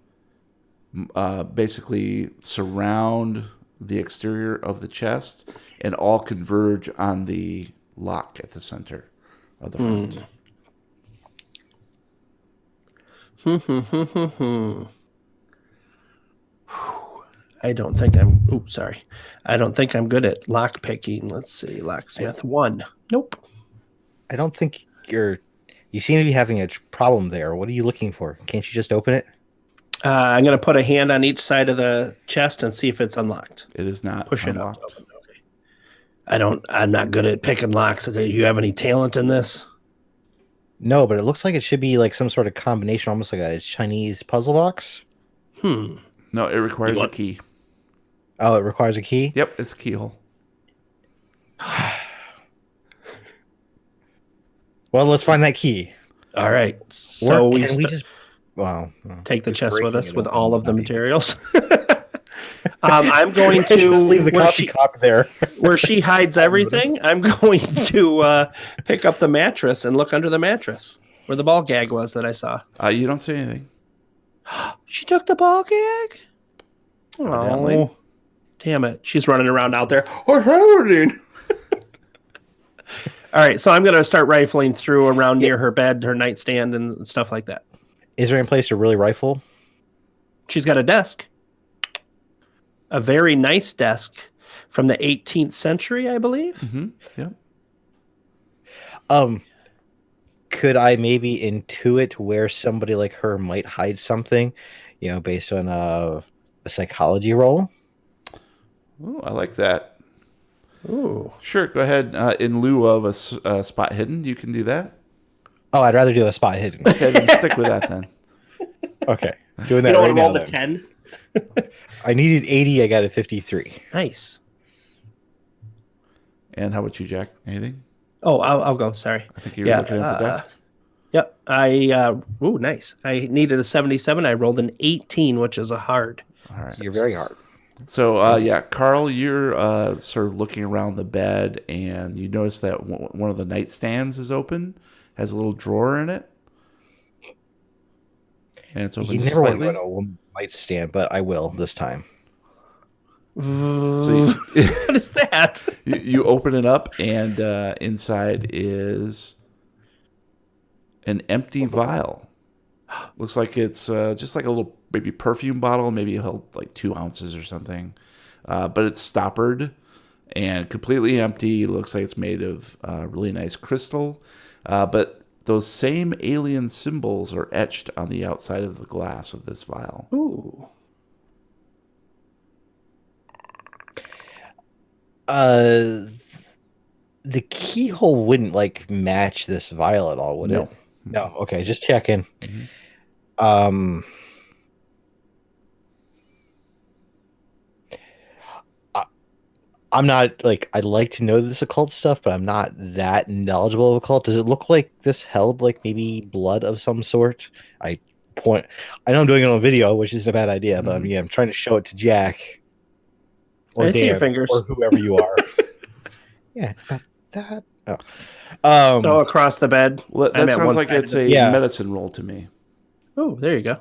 basically surround the exterior of the chest and all converge on the lock at the center of the front. I don't think I'm. Oops, sorry. I don't think I'm good at lock picking. Let's see. Locksmith 1. Nope. I don't think you seem to be having a problem there. What are you looking for? Can't you just open it? I'm going to put a hand on each side of the chest and see if it's unlocked. It is not Push unlocked. it up. Okay. I'm not good at picking locks. Do you have any talent in this? No, but it looks like it should be like some sort of combination, almost like a Chinese puzzle box. No, it requires a key. Oh, it requires a key? Yep, it's a keyhole. Well, let's find that key. All right. So we just take the chest with us breaking it with open all would of the not be- materials. I'm going Just to leave the coffee cup there. where she hides everything. I'm going to pick up the mattress and look under the mattress where the ball gag was that I saw. You don't see anything. She took the ball gag. Evidently. Oh, damn it! She's running around out there. What's happening? All right, so I'm going to start rifling through around near her bed, her nightstand, and stuff like that. Is there any place to really rifle? She's got a desk. A very nice desk from the 18th century, I believe. Mm-hmm. Yep. Could I maybe intuit where somebody like her might hide something, based on a psychology roll? Oh, I like that. Ooh. Sure, go ahead. In lieu of a spot hidden, you can do that. Oh, I'd rather do a spot hidden. Okay, then stick with that then. Okay, doing that You don't right want to now. roll the Then. 10? I needed 80. I got a 53. Nice. And how about you, Jack? Anything? Oh, I'll go. Sorry. I think you're looking at the desk. Yep. Nice. I needed a 77. I rolled an 18, which is a hard. All right. You're very hard. So, Carl, you're sort of looking around the bed, and you notice that one of the nightstands is open, has a little drawer in it, and it's open You just never want to slightly. go to a woman nightstand, but I will this time. So What is that? you open it up, and inside is an empty vial. Looks like it's just like a little maybe perfume bottle, maybe it held like 2 ounces or something. But it's stoppered and completely empty. Looks like it's made of really nice crystal. But those same alien symbols are etched on the outside of the glass of this vial. Ooh. The keyhole wouldn't match this vial at all, would No. it? No. Okay, just checking. Mm-hmm. I'm not like I'd like to know this occult stuff, but I'm not that knowledgeable of occult. Does it look like this held like maybe blood of some sort? I point. I know I'm doing it on video, which isn't a bad idea, but I'm trying to show it to Jack or I see your Dan fingers. or whoever you are. Yeah, about that. Oh. So across the bed. Well, I'm that at sounds one like side it's of a it. Yeah. medicine roll to me. Oh, there you go.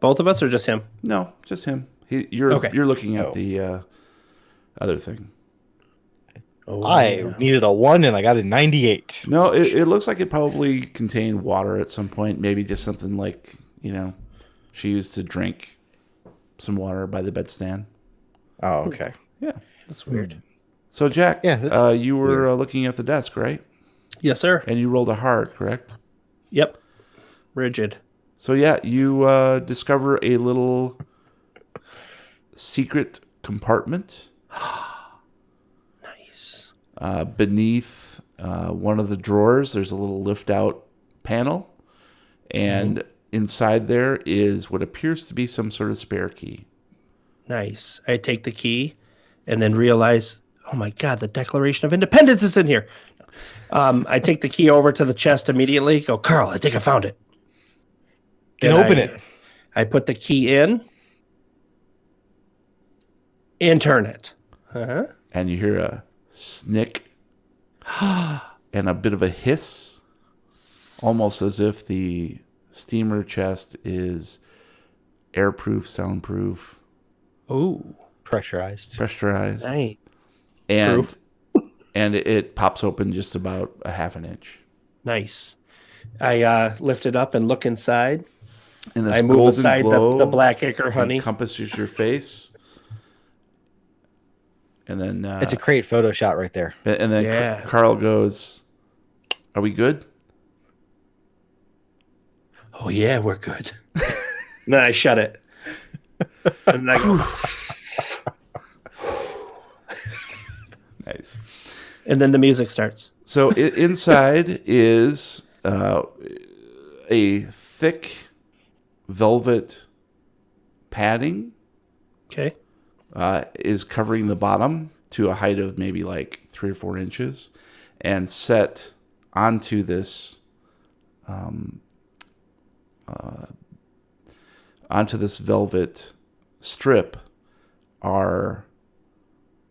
Both of us or just him? No, just him. You're Okay. looking at Oh. the other thing. Oh, I needed a 1 and I got a 98. No, it looks like it probably contained water at some point. Maybe just something like, she used to drink some water by the bedstand. Oh, okay. Yeah. That's weird. So, Jack, Yeah, you were looking at the desk, right? Yes, sir. And you rolled a hard, correct? Yep. Rigid. So, yeah, you discover a little secret compartment Nice. beneath one of the drawers. There's a little lift-out panel, and inside there is what appears to be some sort of spare key. Nice. I take the key and then realize, oh my God, the Declaration of Independence is in here. I take the key over to the chest immediately. Go, Carl, I think I found it. Then open it. I put the key in and turn it. Uh-huh. And you hear a snick and a bit of a hiss, almost as if the steamer chest is airproof, soundproof, Ooh. Pressurized. Nice. and it pops open just about a half an inch. Nice. I lift it up and look inside. And this I move golden aside glow the black acre honey. encompasses your face. And then It's a great photo shot right there. and then Yeah. Carl goes, "Are we good?" Oh yeah, we're good. And then I shut it. And then I go, Nice. and then the music starts. So inside is a thick velvet padding Okay. is covering the bottom to a height of maybe like 3 or 4 inches, and set onto this velvet strip are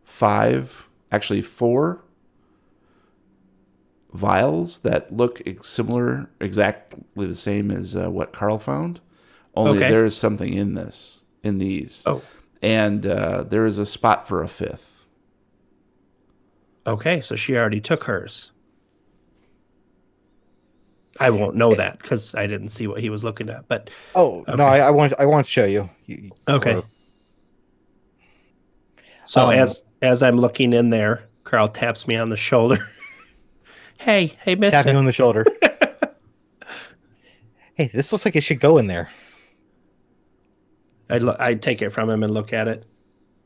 4 vials that look exactly the same as what Carl found. Only Okay. there is something in these. Oh. And there is a spot for a 5th. Okay, so she already took hers. I won't know that because I didn't see what he was looking at. But Oh Okay. no, I want to show you. okay. So as I'm looking in there, Carl taps me on the shoulder. hey, Tap mister. me on the shoulder. Hey, this looks like it should go in there. I take it from him and look at it,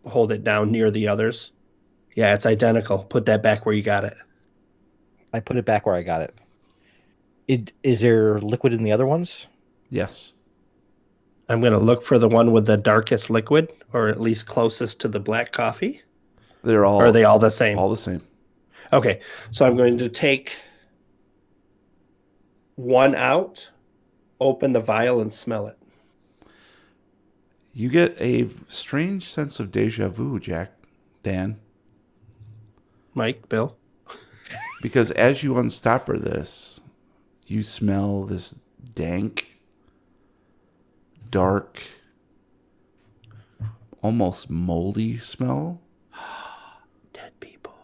hold it down near the others. Yeah, it's identical. Put that back where you got it. I put it back where I got it. Is there liquid in the other ones? Yes. I'm going to look for the one with the darkest liquid, or at least closest to the black coffee. They're all Or are they all the same? all the same. Okay, so I'm going to take one out, open the vial, and smell it. You get a strange sense of deja vu, Dan, Mike, Bill? because as you unstopper this, you smell this dank, dark, almost moldy smell Dead people.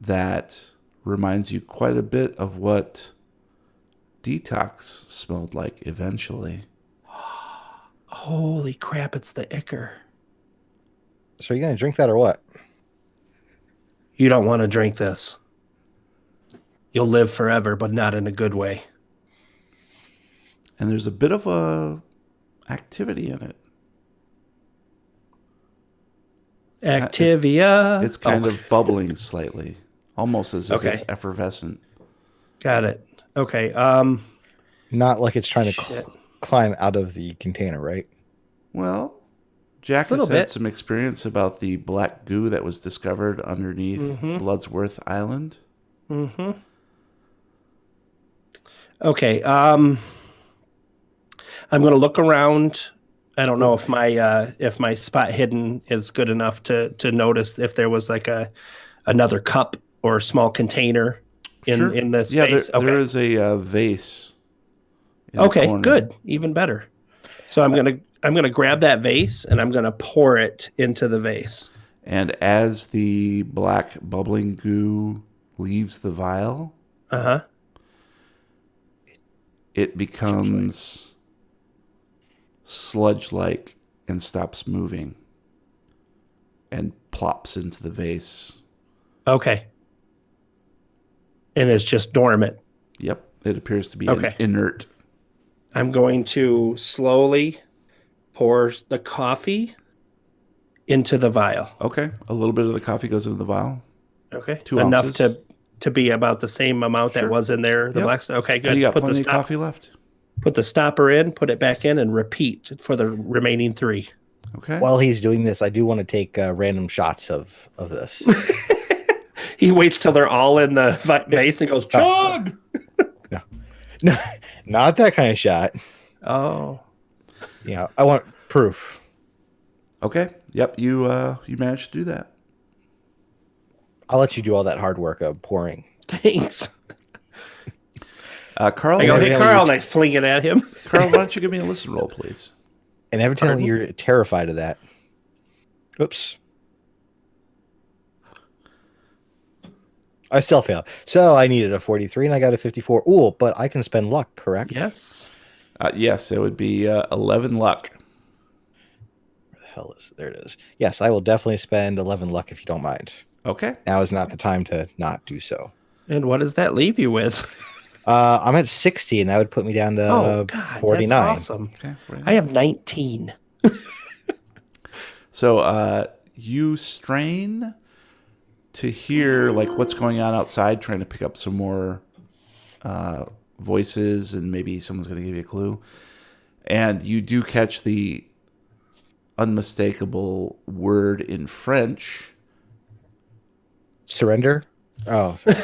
that reminds you quite a bit of what Detox smelled like eventually. Holy crap, it's the ichor. So are you gonna drink that or what? You don't want to drink this. You'll live forever, but not in a good way. And there's a bit of a activity in it. Activia. It's kind of bubbling slightly, almost as if Okay. it's effervescent. Got it. Okay. Not like it's trying to Shit. climb out of the container, right? Well, Jack Little has had bit. some experience about the black goo that was discovered underneath Bloodsworth Island. Mm-hmm. Okay. I'm going to look around. I don't know if my spot hidden is good enough to notice if there was like another cup or small container in the space. There is a vase in the Okay, corner. good. Even better. So I'm gonna grab that vase and I'm gonna pour it into the vase. And as the black bubbling goo leaves the vial, it becomes sludge-like and stops moving and plops into the vase. Okay. And it's just dormant. Yep, it appears to be Okay. inert. I'm going to slowly pour the coffee into the vial. Okay, a little bit of the coffee goes into the vial. Okay. 2 Enough ounces. to be about the same amount Sure. that was in there. The Yep. black stuff. Okay, good. And you got Put plenty of coffee left. Put the stopper in, put it back in, and repeat for the remaining 3. Okay. While he's doing this, I do want to take random shots of this. He waits till they're all in the vase and goes, chug! No, not that kind of shot. Oh. Yeah, I want proof. Okay. Yep. You managed to do that. I'll let you do all that hard work of pouring. Thanks. Carl. I go, hey, evidently Carl, and I fling it at him. Carl, why don't you give me a listen roll, please? And evidently you're terrified of that. Oops. I still failed. So I needed a 43 and I got a 54. Ooh, but I can spend luck, correct? Yes. Yes, it would be 11 luck. Where the hell is it? There it is. Yes, I will definitely spend 11 luck if you don't mind. Okay. Now is not the time to not do so. And what does that leave you with? I'm at 60 and that would put me down to 49. That's awesome. Okay. 49. I have 19. So you strain to hear like what's going on outside, trying to pick up some more voices, and maybe someone's going to give you a clue. And you do catch the unmistakable word in French. Surrender? Oh, sorry.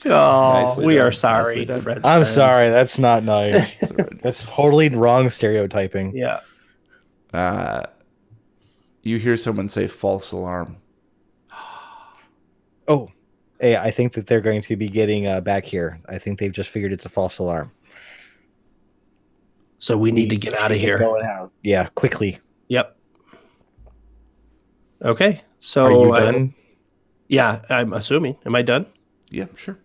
Oh, we done. are sorry. Nicely done. Fred I'm friends. sorry. That's not nice. That's totally wrong stereotyping. Yeah. You hear someone say false alarm. Oh, hey, I think that they're going to be getting back here. I think they've just figured it's a false alarm. So we need to get out of here. Going out. Yeah, quickly. Yep. Okay. So Are you done? Yeah, I'm assuming. Am I done? Yeah, sure.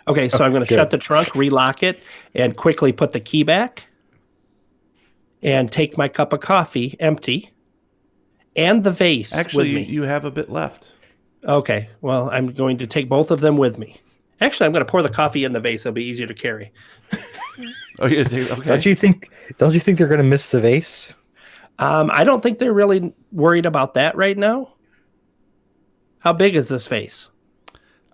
Okay, so I'm going to good. shut the trunk, relock it, and quickly put the key back and take my cup of coffee empty and the vase Actually, with me. you have a bit left. Okay, well, I'm going to take both of them with me. Actually, I'm going to pour the coffee in the vase. It'll be easier to carry. Oh, you take okay. Don't you think they're going to miss the vase? I don't think they're really worried about that right now. How big is this vase?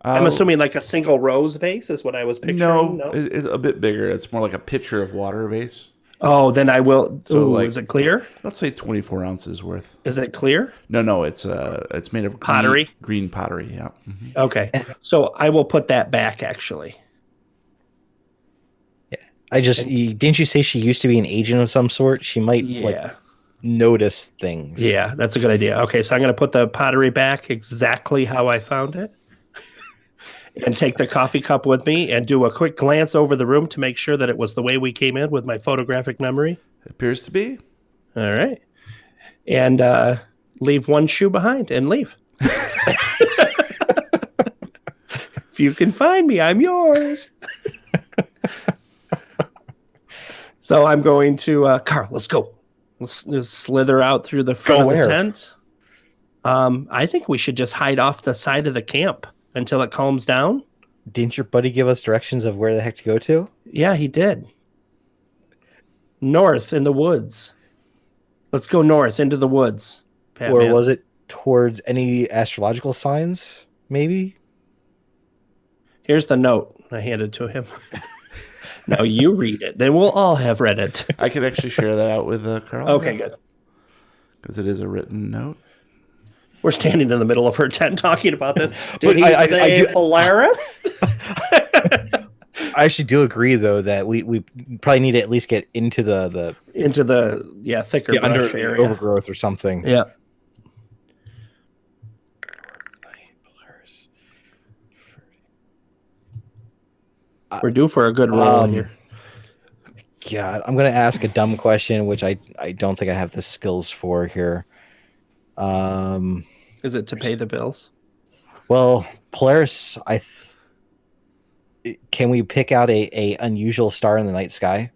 I'm assuming like a single rose vase is what I was picturing. No, it's a bit bigger. It's more like a pitcher of water vase. Oh, then I will. So, Ooh, like- is it clear? Let's say 24 ounces worth. Is it clear? No, it's made of Pottery? green pottery. Yeah. Mhm. Okay. So I will put that back actually. Didn't you say she used to be an agent of some sort? She might Yeah. notice things. Yeah, that's a good idea. Okay, so I'm going to put the pottery back exactly how I found it. And take the coffee cup with me and do a quick glance over the room to make sure that it was the way we came in with my photographic memory. It appears to be. All right. And leave one shoe behind and leave. If you can find me, I'm yours. So I'm going to, Carl, let's go. Let's slither out through the front of the where? tent. I think we should just hide off the side of the camp until it calms down. Didn't your buddy give us directions of where the heck to go to? Yeah, he did. North in the woods. Let's go north into the woods. Or was it towards any astrological signs? Maybe. Here's the note I handed to him. Now you read it. Then we'll all have read it. I can actually share that out with Carl. Okay, good. Because it is a written note. We're standing in the middle of her tent talking about this. Did But he I say do- Polaris? I actually do agree, though, that we probably need to at least get into the Into the thicker brush under the area. overgrowth or something. Yeah. We're due for a good roll here. God, I'm going to ask a dumb question, which I don't think I have the skills for here. Is it to pay the bills? Well, Polaris, can we pick out a unusual star in the night sky?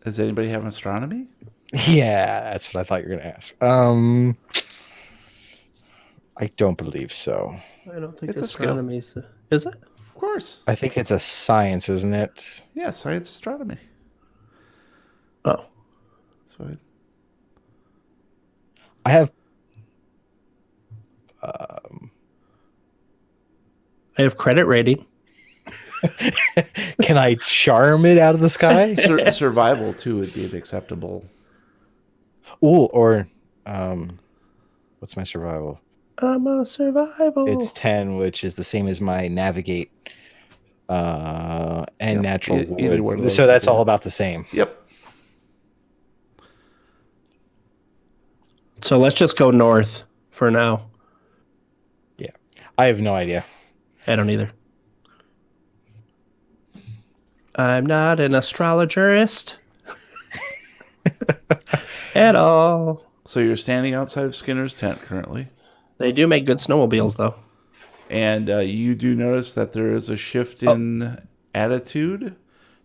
Does anybody have astronomy? Yeah, that's what I thought you were going to ask. I don't believe so. I don't think It's a skill. astronomy's. Is it? Of course. I think it's a science, isn't it? Yeah, science astronomy. Oh. That's what I have. I have credit rating. Can I charm it out of the sky? survival too would be an acceptable. Ooh, or what's my survival? I'm a survival. It's 10, which is the same as my navigate and Yep, natural either wood. one of So those, that's yeah. all about the same. Yep. So let's just go north for now. Yeah. I have no idea. I don't either. I'm not an astrologerist at all. So you're standing outside of Skinner's tent currently, They do make good snowmobiles, though. and you do notice that there is a shift in attitude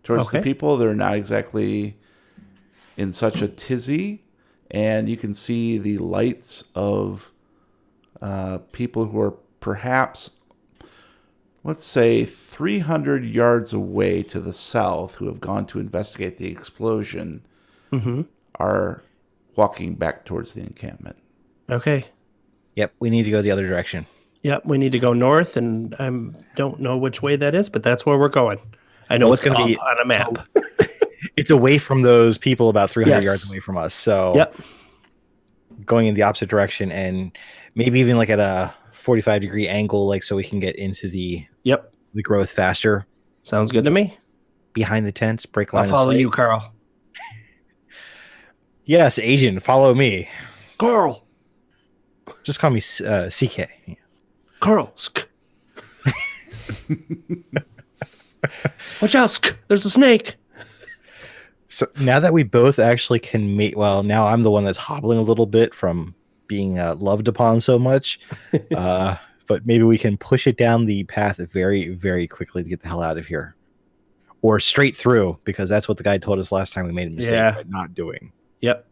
towards the Okay. people. They're not exactly in such a tizzy, and you can see the lights of people who are perhaps, let's say, 300 yards away to the south, who have gone to investigate the explosion, are walking back towards the encampment. Okay. Yep, we need to go the other direction. Yep, we need to go north, and I don't know which way that is, but that's where we're going. I know it's gonna going to be be on a map. It's away from those people about 300 Yes. yards away from us. So Yep. going in the opposite direction and maybe even like at a 45-degree angle, like so we can get into the Yep. growth faster. Sounds good to me. Behind the tents, break line I'll of follow sight. you, Carl. Yes, agent, follow me. Carl. Just call me CK. Carl. Watch out. There's a snake. So now that we both actually can meet, well, now I'm the one that's hobbling a little bit from being loved upon so much. But maybe we can push it down the path very, very quickly to get the hell out of here. Or straight through, because that's what the guy told us last time we made a mistake by not doing. Yep.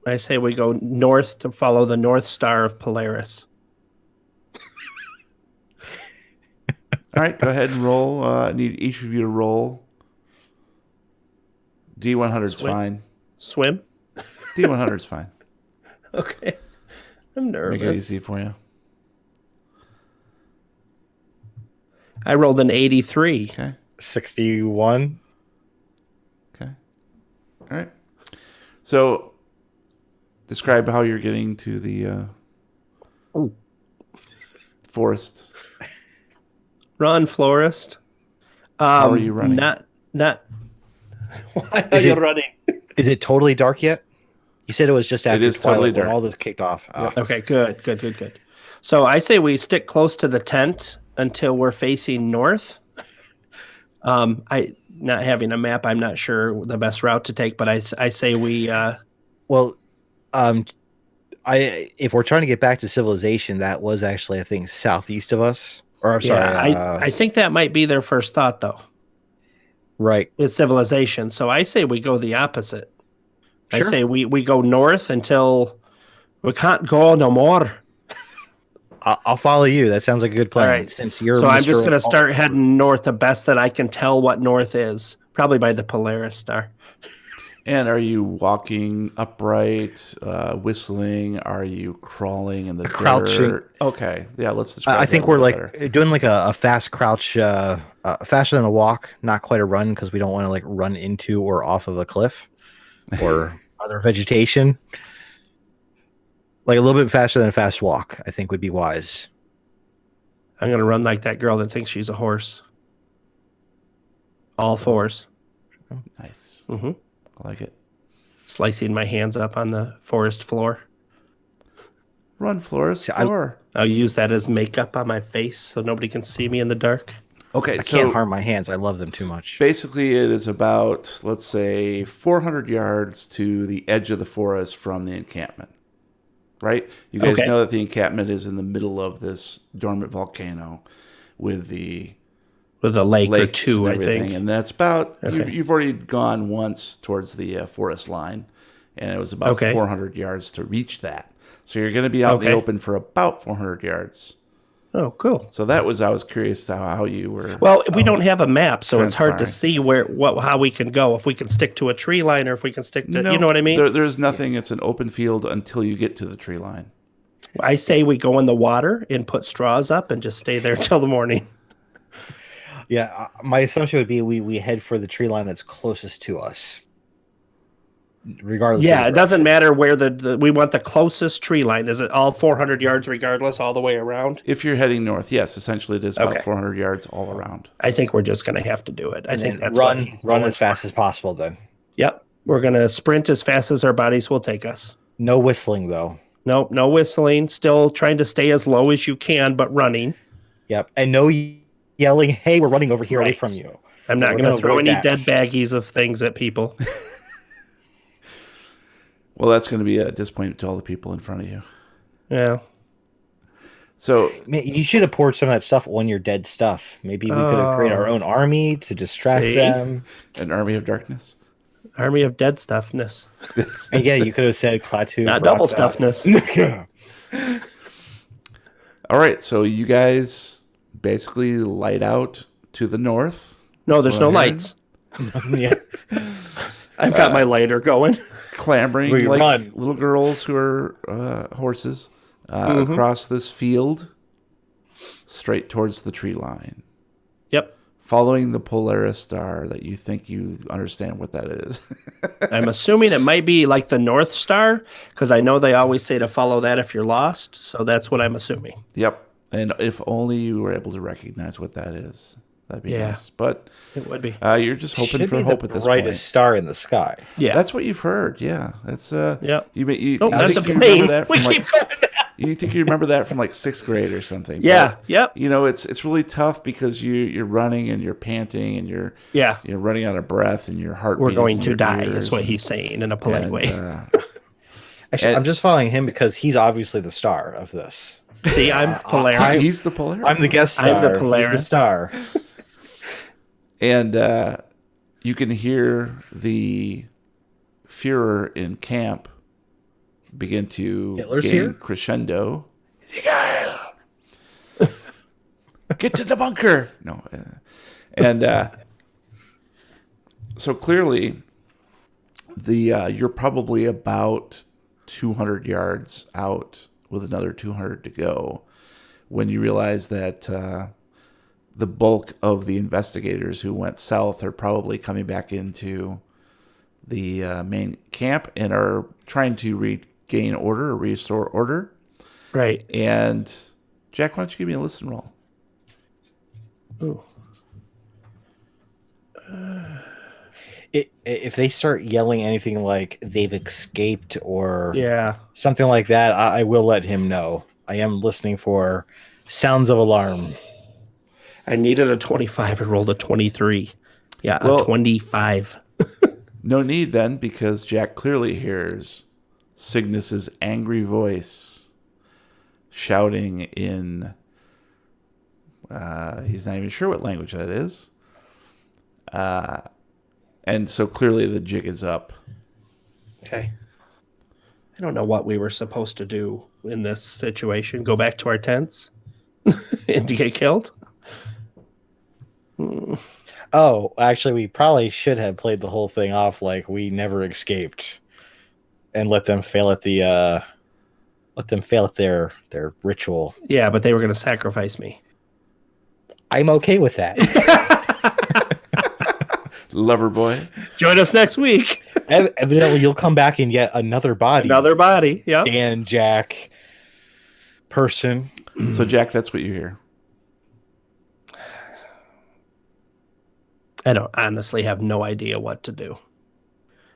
I say we go north to follow the North Star of Polaris. All right, go ahead and roll. I need each of you to roll. D100's Swim. fine. Swim? D100's fine. Okay. I'm nervous. Make it easy for you. I rolled an 83. Okay. 61. Okay. All right. So, describe how you're getting to the forest. Run, florist. How are you running? Not. Why are you running? Is it totally dark yet? You said it was just after is twilight totally when dark. all this kicked off. Okay, good. So I say we stick close to the tent until we're facing north. I not having a map, I'm not sure the best route to take, but I say we. Well, if we're trying to get back to civilization, that was actually, I think, southeast of us. Or I'm sorry, I think that might be their first thought, though. right. Is civilization. So I say we go the opposite. I Sure. say we go north until we can't go no more. I'll follow you. That sounds like a good plan. All right. Since you're So I'm Mr. just going to start heading north the best that I can tell what north is. Probably by the Polaris star. And are you walking upright, whistling? Are you crawling in the Crouching. dirt? Okay, yeah. Let's describe. I that think a we're little like better. doing like a fast crouch, faster than a walk, not quite a run because we don't want to like run into or off of a cliff or other vegetation. Like a little bit faster than a fast walk, I think would be wise. I'm going to run like that girl that thinks she's a horse. All fours. Nice. Mm-hmm. I like it. Slicing my hands up on the forest floor. Run, Flores. See, Floor. I'll use that as makeup on my face so nobody can see me in the dark. Okay, I so can't harm my hands. I love them too much. basically, it is about, let's say, 400 yards to the edge of the forest from the encampment. Right? You guys Okay. know that the encampment is in the middle of this dormant volcano with the With a lake or lakes two, and I everything. think. And that's about, Okay. you've already gone once towards the forest line, and it was about Okay. 400 yards to reach that. So you're going to be out in the Okay. open for about 400 yards. Oh, cool. So I was curious how you were. Well, we don't have a map, so it's hard to Transpiring. see how we can go. If we can stick to a tree line, or if we can stick to, you know what I mean? There's nothing. It's an open field until you get to the tree line. I say we go in the water and put straws up and just stay there till the morning. Yeah, my assumption would be we head for the tree line that's closest to us, regardless. Yeah, of it doesn't matter where we want the closest tree line. Is it all 400 yards regardless, all the way around? If you're heading north, yes, essentially it is about Okay. 400 yards all around. I think we're just going to have to do it. I think that's run as fast as possible. Then Yep, we're going to sprint as fast as our bodies will take us. no whistling though. Nope, no whistling. Still trying to stay as low as you can, but running. Yep, and no yelling. Hey, we're running over here away Right. from you. I'm not We're going to gonna throw avoid any that. dead baggies of things at people. Well, that's going to be a disappointment to all the people in front of you. Yeah. So Man, you should have poured some of that stuff on your dead stuff. Maybe we could have created our own army to distract See? them. an army of darkness. Army of dead stuffness. And yeah, you could have said Klaatu. Not double stuffness. All right, so you guys basically light out to the north. No, That's there's what no I'm hearing. lights. I've got my lighter going. Clambering We like run. little girls who are horses across this field straight towards the tree line, Yep. following the Polaris star that you think you understand what that is. I'm assuming it might be like the North Star because I know they always say to follow that if you're lost. So that's what I'm assuming. Yep. And if only you were able to recognize what that is, that'd be Yeah. nice. But It would be. you're just hoping Should for be hope the at this brightest point. star in the sky. Yeah. That's what you've heard. Yeah. That's Yep. You Nope, I that's think a you plane. remember that We from like keep going you think you remember that from like 6th grade or something. Yeah. But, Yep. you know, it's really tough because you're running and you're panting and you're Yeah. running out of breath and your heart. We're beats going in to your die, ears is what he's saying in a polite and, way. Actually, And- I'm just following him because he's obviously the star of this. See, I'm Polaris. He's the Polaris. I'm the guest star. I'm the He's Polaris. the star. And you can hear the Führer in camp begin to Hitler's gain here? crescendo. Get to the bunker. No. And so clearly, you're probably about 200 yards out with another 200 to go when you realize that the bulk of the investigators who went south are probably coming back into the main camp and are trying to regain order or restore order. Right. And Jack, why don't you give me a listen roll? Ooh. If they start yelling anything like they've escaped or Yeah. something like that, I will let him know. I am listening for sounds of alarm. I needed a 25. I rolled a 23. Yeah, Well- a 25. No need then, because Jack clearly hears Cygnus's angry voice shouting in he's not even sure what language that is. And so clearly the jig is up. Okay. I don't know what we were supposed to do in this situation. Go back to our tents and to get killed? Oh, actually, we probably should have played the whole thing off like we never escaped, and let them fail at their ritual. Yeah, but they were going to sacrifice me. I'm okay with that. Lover boy. Join us next week. Evidently, you'll come back and get another body. Another body. Yeah. Dan, Jack, person. So, Jack, that's what you hear. I don't honestly have no idea what to do.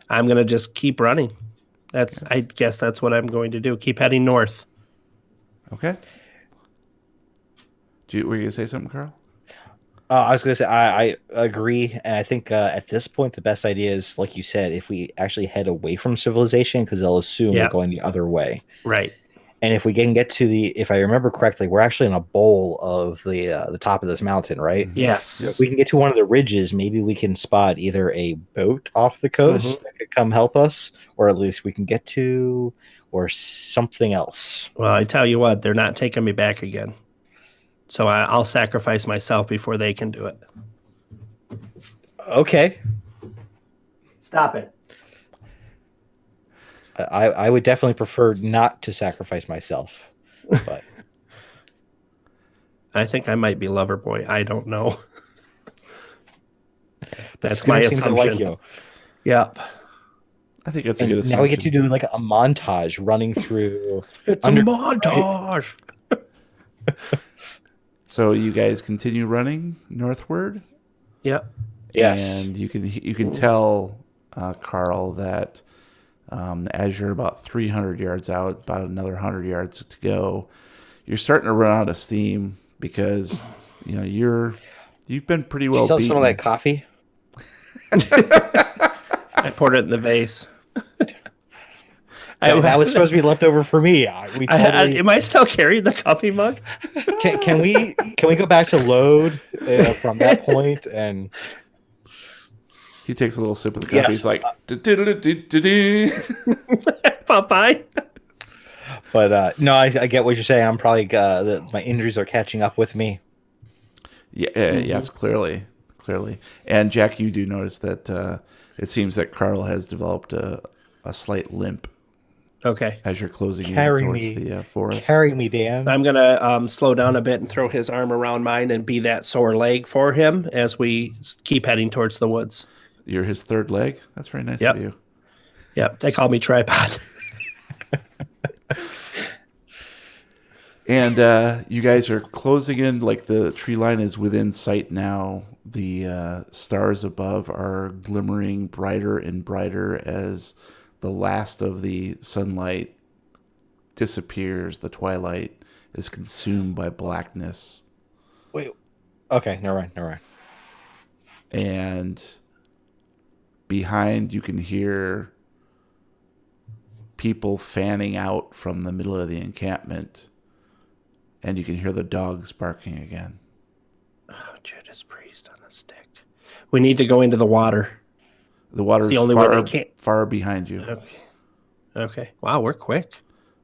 I'm going to just keep running. I guess that's what I'm going to do. Keep heading north. Okay. Were you going to say something, Carl? I was going to say, I agree. And I think at this point, the best idea is, like you said, if we actually head away from civilization, because they'll assume we're going the other way. Right. And if we can get to if I remember correctly, we're actually in a bowl of the top of this mountain, right? Yes. If we can get to one of the ridges, maybe we can spot either a boat off the coast that could come help us, or at least we can get to, or something else. Well, I tell you what, they're not taking me back again. So I'll sacrifice myself before they can do it. Okay. Stop it. I would definitely prefer not to sacrifice myself, but I think I might be lover boy. I don't know. That's Skinner my seems to assumption. like you. Yep. I think that's a good assumption. Now we get to do like a montage running through. It's a montage. So you guys continue running northward. Yep. Yes. And you can tell, Carl, that as you're about 300 yards out, about another 100 yards to go, you're starting to run out of steam because you've been pretty well Still beaten. some of that coffee. I poured it in the vase. That was supposed to be left over for me. Am I still carrying the coffee mug? Can we go back to load from that point? And he takes a little sip of the coffee. Yes. He's like, Popeye. But no, I get what you're saying. I'm probably my injuries are catching up with me. Yeah, yes, clearly. And Jack, you do notice that it seems that Carl has developed a slight limp. Okay. As you're closing in Carry towards me. the forest. Carry me, Dan. I'm going to slow down a bit and throw his arm around mine and be that sore leg for him as we keep heading towards the woods. You're his third leg? That's very nice Yep. of you. Yep. They call me tripod. And you guys are closing in, like the tree line is within sight now. The stars above are glimmering brighter and brighter as the last of the sunlight disappears. The twilight is consumed by blackness. Wait. Okay, never mind. And behind you can hear people fanning out from the middle of the encampment. And you can hear the dogs barking again. Oh, Judas Priest on a stick. We need to go into the water. The water's the only way they can't. far behind you. Okay. Wow, we're quick.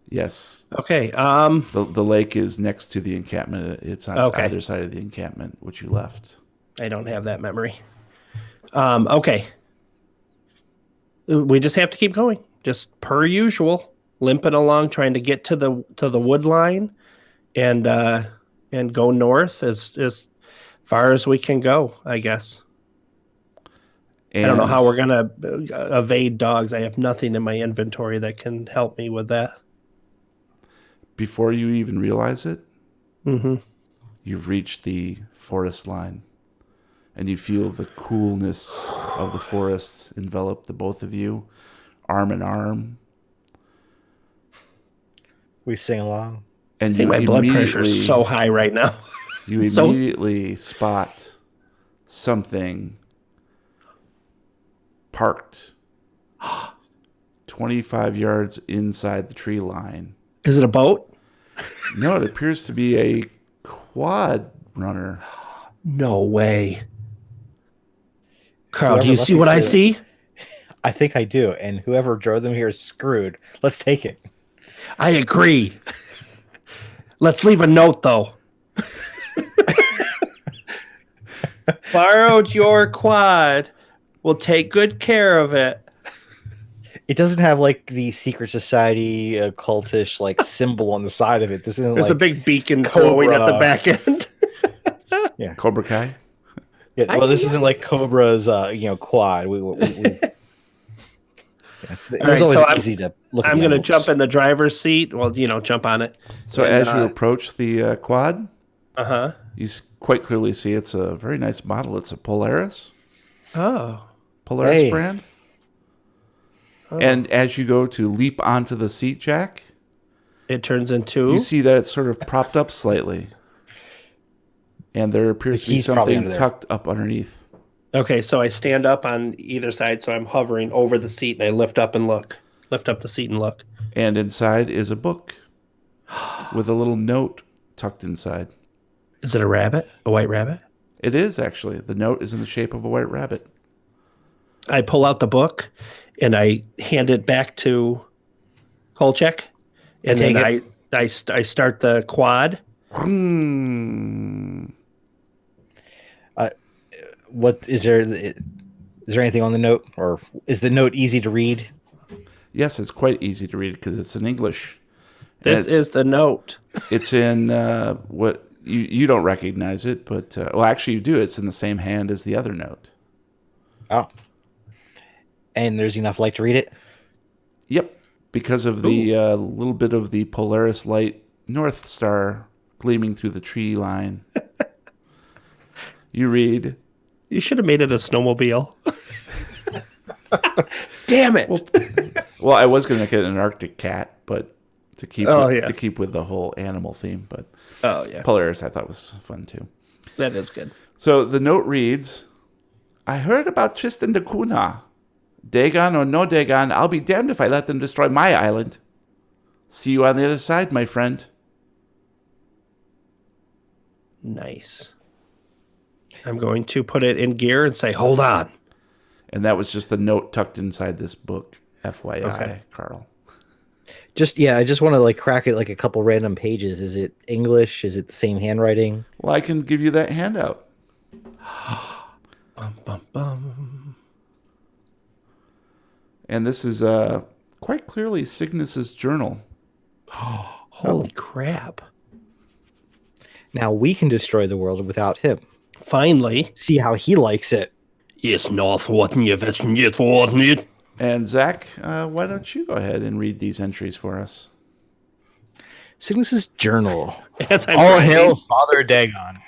Yes. Okay. The lake is next to the encampment. It's on either side of the encampment, which you left. I don't have that memory. Okay. We just have to keep going. Just per usual, limping along, trying to get to the wood line, and go north as far as we can go, I guess. And I don't know how we're gonna evade dogs. I have nothing in my inventory that can help me with that. Before you even realize it, you've reached the forest line, and you feel the coolness of the forest envelop the both of you, arm in arm. We sing along. And I think my blood pressure is so high right now. You immediately spot something parked 25 yards inside the tree line. Is it a boat? No, it appears to be a quad runner. No way. Carl, Whoever do you left see these what I here- see? I think I do. And whoever drove them here is screwed. Let's take it. I agree. Let's leave a note, though. Borrowed your quad. We'll take good care of it. It doesn't have like the secret society cultish like symbol on the side of it. This isn't There's like a big beacon glowing at the Cobra. back end. Yeah. Cobra Kai. Yeah, well, this isn't like Cobra's, quad. It All was right, always so I'm- easy to look. At I'm the going to emblems. jump in the driver's seat. Well, jump on it. So And, as you approach the quad, Uh-huh. you quite clearly see it's a very nice model. It's a Polaris Oh. Hey. brand. And as you go to leap onto the seat, Jack, It turns into... you see that it's sort of propped up slightly. And there appears The to be key's probably something under there. tucked up underneath. Okay, so I stand up on either side, so I'm hovering over the seat, and I lift up and look. Lift up the seat and look. And inside is a book with a little note tucked inside. Is it a rabbit? A white rabbit? It is, actually. The note is in the shape of a white rabbit. I pull out the book, and I hand it back to Kolchak, and then I start the quad. What is there? Is there anything on the note, or is the note easy to read? Yes, it's quite easy to read because it's in English. This is the note. It's in what you don't recognize it, but well, actually you do. It's in the same hand as the other note. Oh, and there's enough light to read it. Yep, because of the little bit of the Polaris light North Star gleaming through the tree line. You read. You should have made it a snowmobile. Damn it! Well, I was going to make it an Arctic cat, but to keep yeah. to keep with the whole animal theme. But Oh yeah, Polaris I thought was fun too. that is good. So the note reads, "I heard about Tristan da Cunha. Dagon or no Dagon, I'll be damned if I let them destroy my island. See you on the other side, my friend." Nice. I'm going to put it in gear and say, "Hold on." And that was just the note tucked inside this book, FYI, Okay. Carl. I just want to like crack it like a couple random pages. Is it English? Is it the same handwriting? Well, I can give you that handout. Bum, bum, bum. And this is quite clearly Cygnus's journal. Holy crap! Now we can destroy the world without him. Finally. See how he likes it. Yes, North, what you wissen jetzt what nicht. And Zach, why don't you go ahead and read these entries for us? Cygnus's journal. As I'm All driving. hail Father Dagon.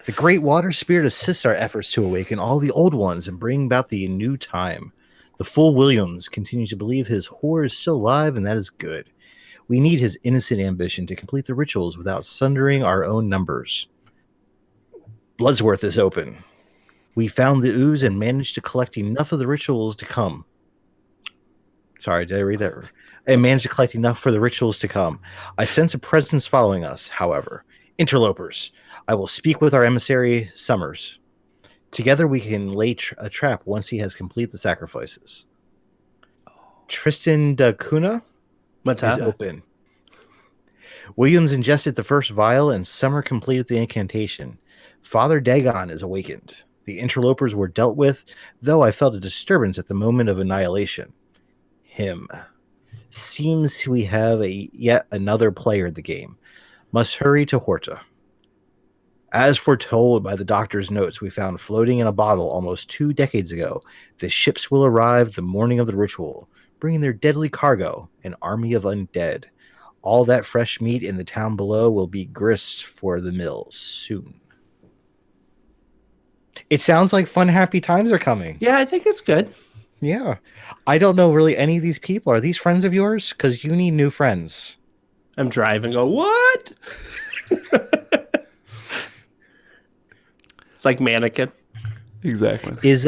The great water spirit assists our efforts to awaken all the old ones and bring about the new time. The fool Williams continues to believe his whore is still alive, and that is good. We need his innocent ambition to complete the rituals without sundering our own numbers. Bloodsworth is open. We found the ooze and managed to collect enough of the rituals to come. Sorry, did I read that? And managed to collect enough for the rituals to come. I sense a presence following us, however. Interlopers. I will speak with our emissary, Summers. Together we can lay a trap once he has completed the sacrifices. Tristan da Cunha is Matata. open. Williams ingested the first vial and Summer completed the incantation. Father Dagon is awakened. The interlopers were dealt with, though I felt a disturbance at the moment of annihilation. Him. Seems we have yet another player in the game. Must hurry to Horta. As foretold by the doctor's notes we found floating in a bottle almost 2 decades ago, the ships will arrive the morning of the ritual, bringing their deadly cargo, an army of undead. All that fresh meat in the town below will be grist for the mills soon. It sounds like fun, happy times are coming. Yeah, I think it's good. Yeah. I don't know really any of these people. Are these friends of yours? Because you need new friends. I'm driving. Go what? It's like mannequin. Exactly. Is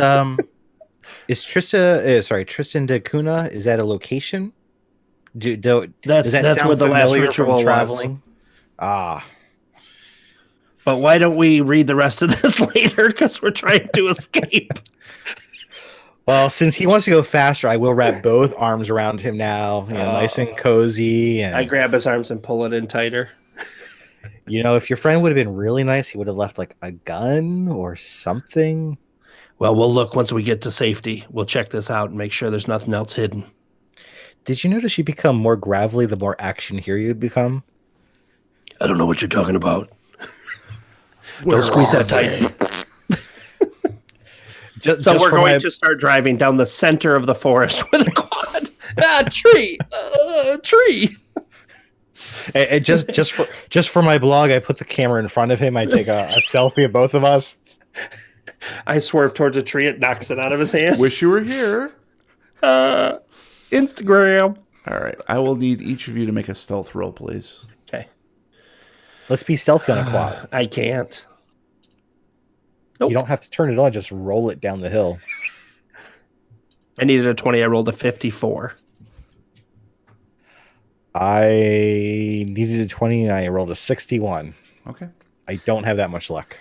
Tristan da Cunha, is that a location? That's where the last ritual was. traveling? Ah. But why don't we read the rest of this later? Because we're trying to escape. Well, since he wants to go faster, I will wrap both arms around him now. Nice and cozy. And I grab his arms and pull it in tighter. You know, if your friend would have been really nice, he would have left like a gun or something. Well, we'll look once we get to safety. We'll check this out and make sure there's nothing else hidden. Did you notice you become more gravelly the more action hero you become? I don't know what you're talking about. Don't squeeze that tight. So we're going to start driving down the center of the forest with a quad. Tree. Tree. And just for my blog, I put the camera in front of him. I take a selfie of both of us. I swerve towards a tree. It knocks it out of his hand. Wish you were here. Instagram. All right. I will need each of you to make a stealth roll, please. Okay. Let's be stealthy on a quad. I can't. Nope. You don't have to turn it on. Just roll it down the hill. I needed a 20. I rolled a 54. I needed a 20 and I rolled a 61. Okay. I don't have that much luck.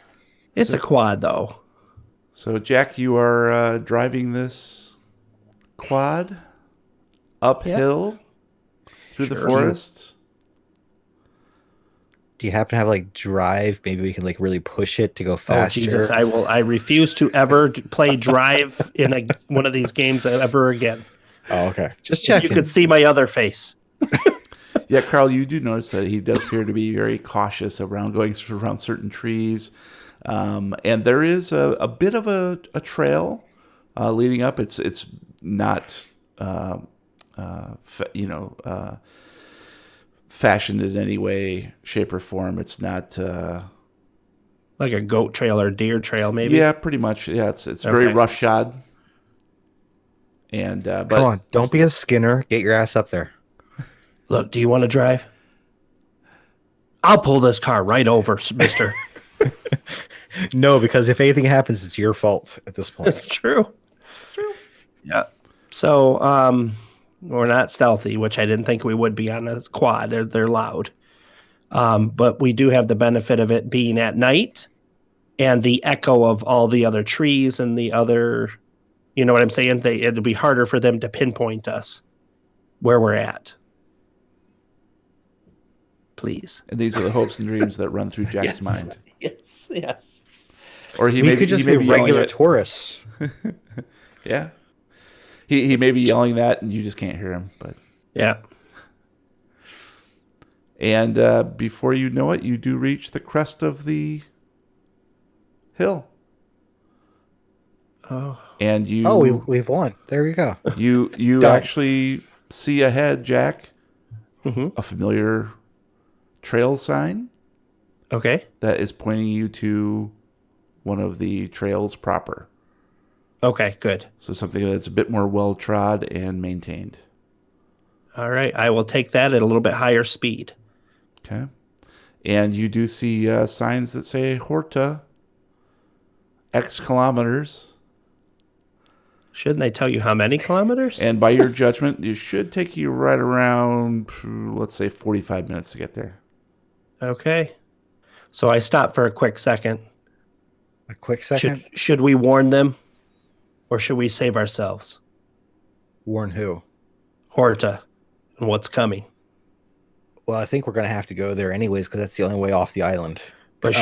It's a quad, though. So, Jack, you are driving this quad uphill through the forest. Do you happen to have like drive? Maybe we can like really push it to go faster. Oh, Jesus, I refuse to ever play drive in one of these games ever again. Oh, okay. Just checking. You could see my other face. Yeah, Carl, you do notice that he does appear to be very cautious around going around certain trees. And there is a bit of a trail leading up. It's not, fashioned in any way, shape, or form. It's not like a goat trail or deer trail, maybe. Yeah, pretty much. Yeah, it's very roughshod. And but come on, don't be a Skinner. Get your ass up there. Look, do you want to drive? I'll pull this car right over, mister. No, because if anything happens, it's your fault at this point. It's true. It's true. Yeah. So, we're not stealthy, which I didn't think we would be on a quad. They're loud. But we do have the benefit of it being at night and the echo of all the other trees and the other, you know what I'm saying? It'll be harder for them to pinpoint us where we're at. Please. And these are the hopes and dreams that run through Jack's mind. Yes. Or he could just be regular tourists. Yeah. He may be yelling that and you just can't hear him, but yeah. And before you know it, you do reach the crest of the hill. Oh. And you we've won. There we go. You actually see ahead, Jack, a familiar trail sign. Okay. That is pointing you to one of the trails proper. Okay, good. So something that's a bit more well-trod and maintained. All right. I will take that at a little bit higher speed. Okay. And you do see signs that say Horta, X kilometers. Shouldn't they tell you how many kilometers? And by your judgment, it should take you right around, let's say, 45 minutes to get there. Okay. So I stop for a quick second. A quick second? Should we warn them? Or should we save ourselves? Warn who? Horta and what's coming. Well, I think we're going to have to go there anyways because that's the only way off the island. But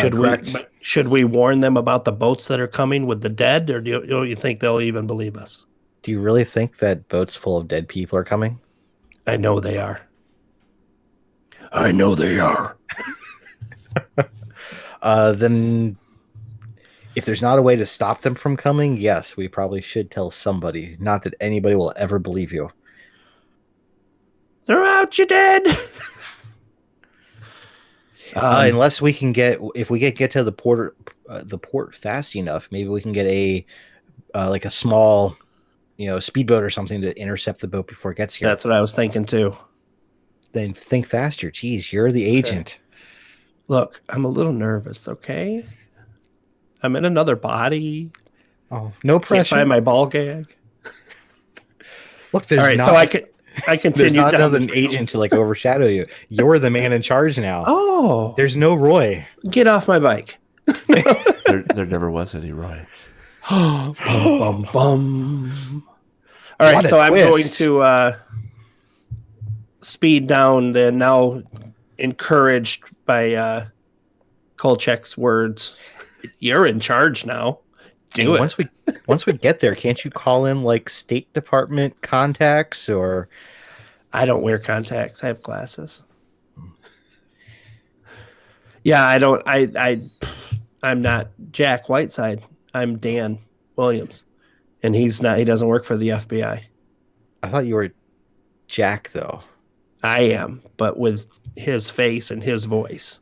should we warn them about the boats that are coming with the dead, or do you think they'll even believe us? Do you really think that boats full of dead people are coming? I know they are. I know they are. Then if there's not a way to stop them from coming, yes, we probably should tell somebody. Not that anybody will ever believe you. They're out, you dead. Unless we can if we get to the port fast enough, maybe we can get a small, speedboat or something to intercept the boat before it gets here. That's what I was thinking too. Then think faster. Jeez, you're the agent. Okay. Look, I'm a little nervous. Okay, I'm in another body. Oh, no pressure. Can't find my ball gag. Look, there's all right. not, So I continue. There's not another agent to overshadow you. You're the man in charge now. Oh, there's no Roy. Get off my bike. there never was any Roy. Bum, bum, bum. All right, so I'm going to speed down. Then now encouraged by Kolchak's words. You're in charge now. Do it. Once we get there, can't you call in like State Department contacts or? I don't wear contacts. I have glasses. Yeah, I don't. I'm not Jack Whiteside. I'm Dan Williams, and he's not. He doesn't work for the FBI. I thought you were Jack, though. I am, but with his face and his voice.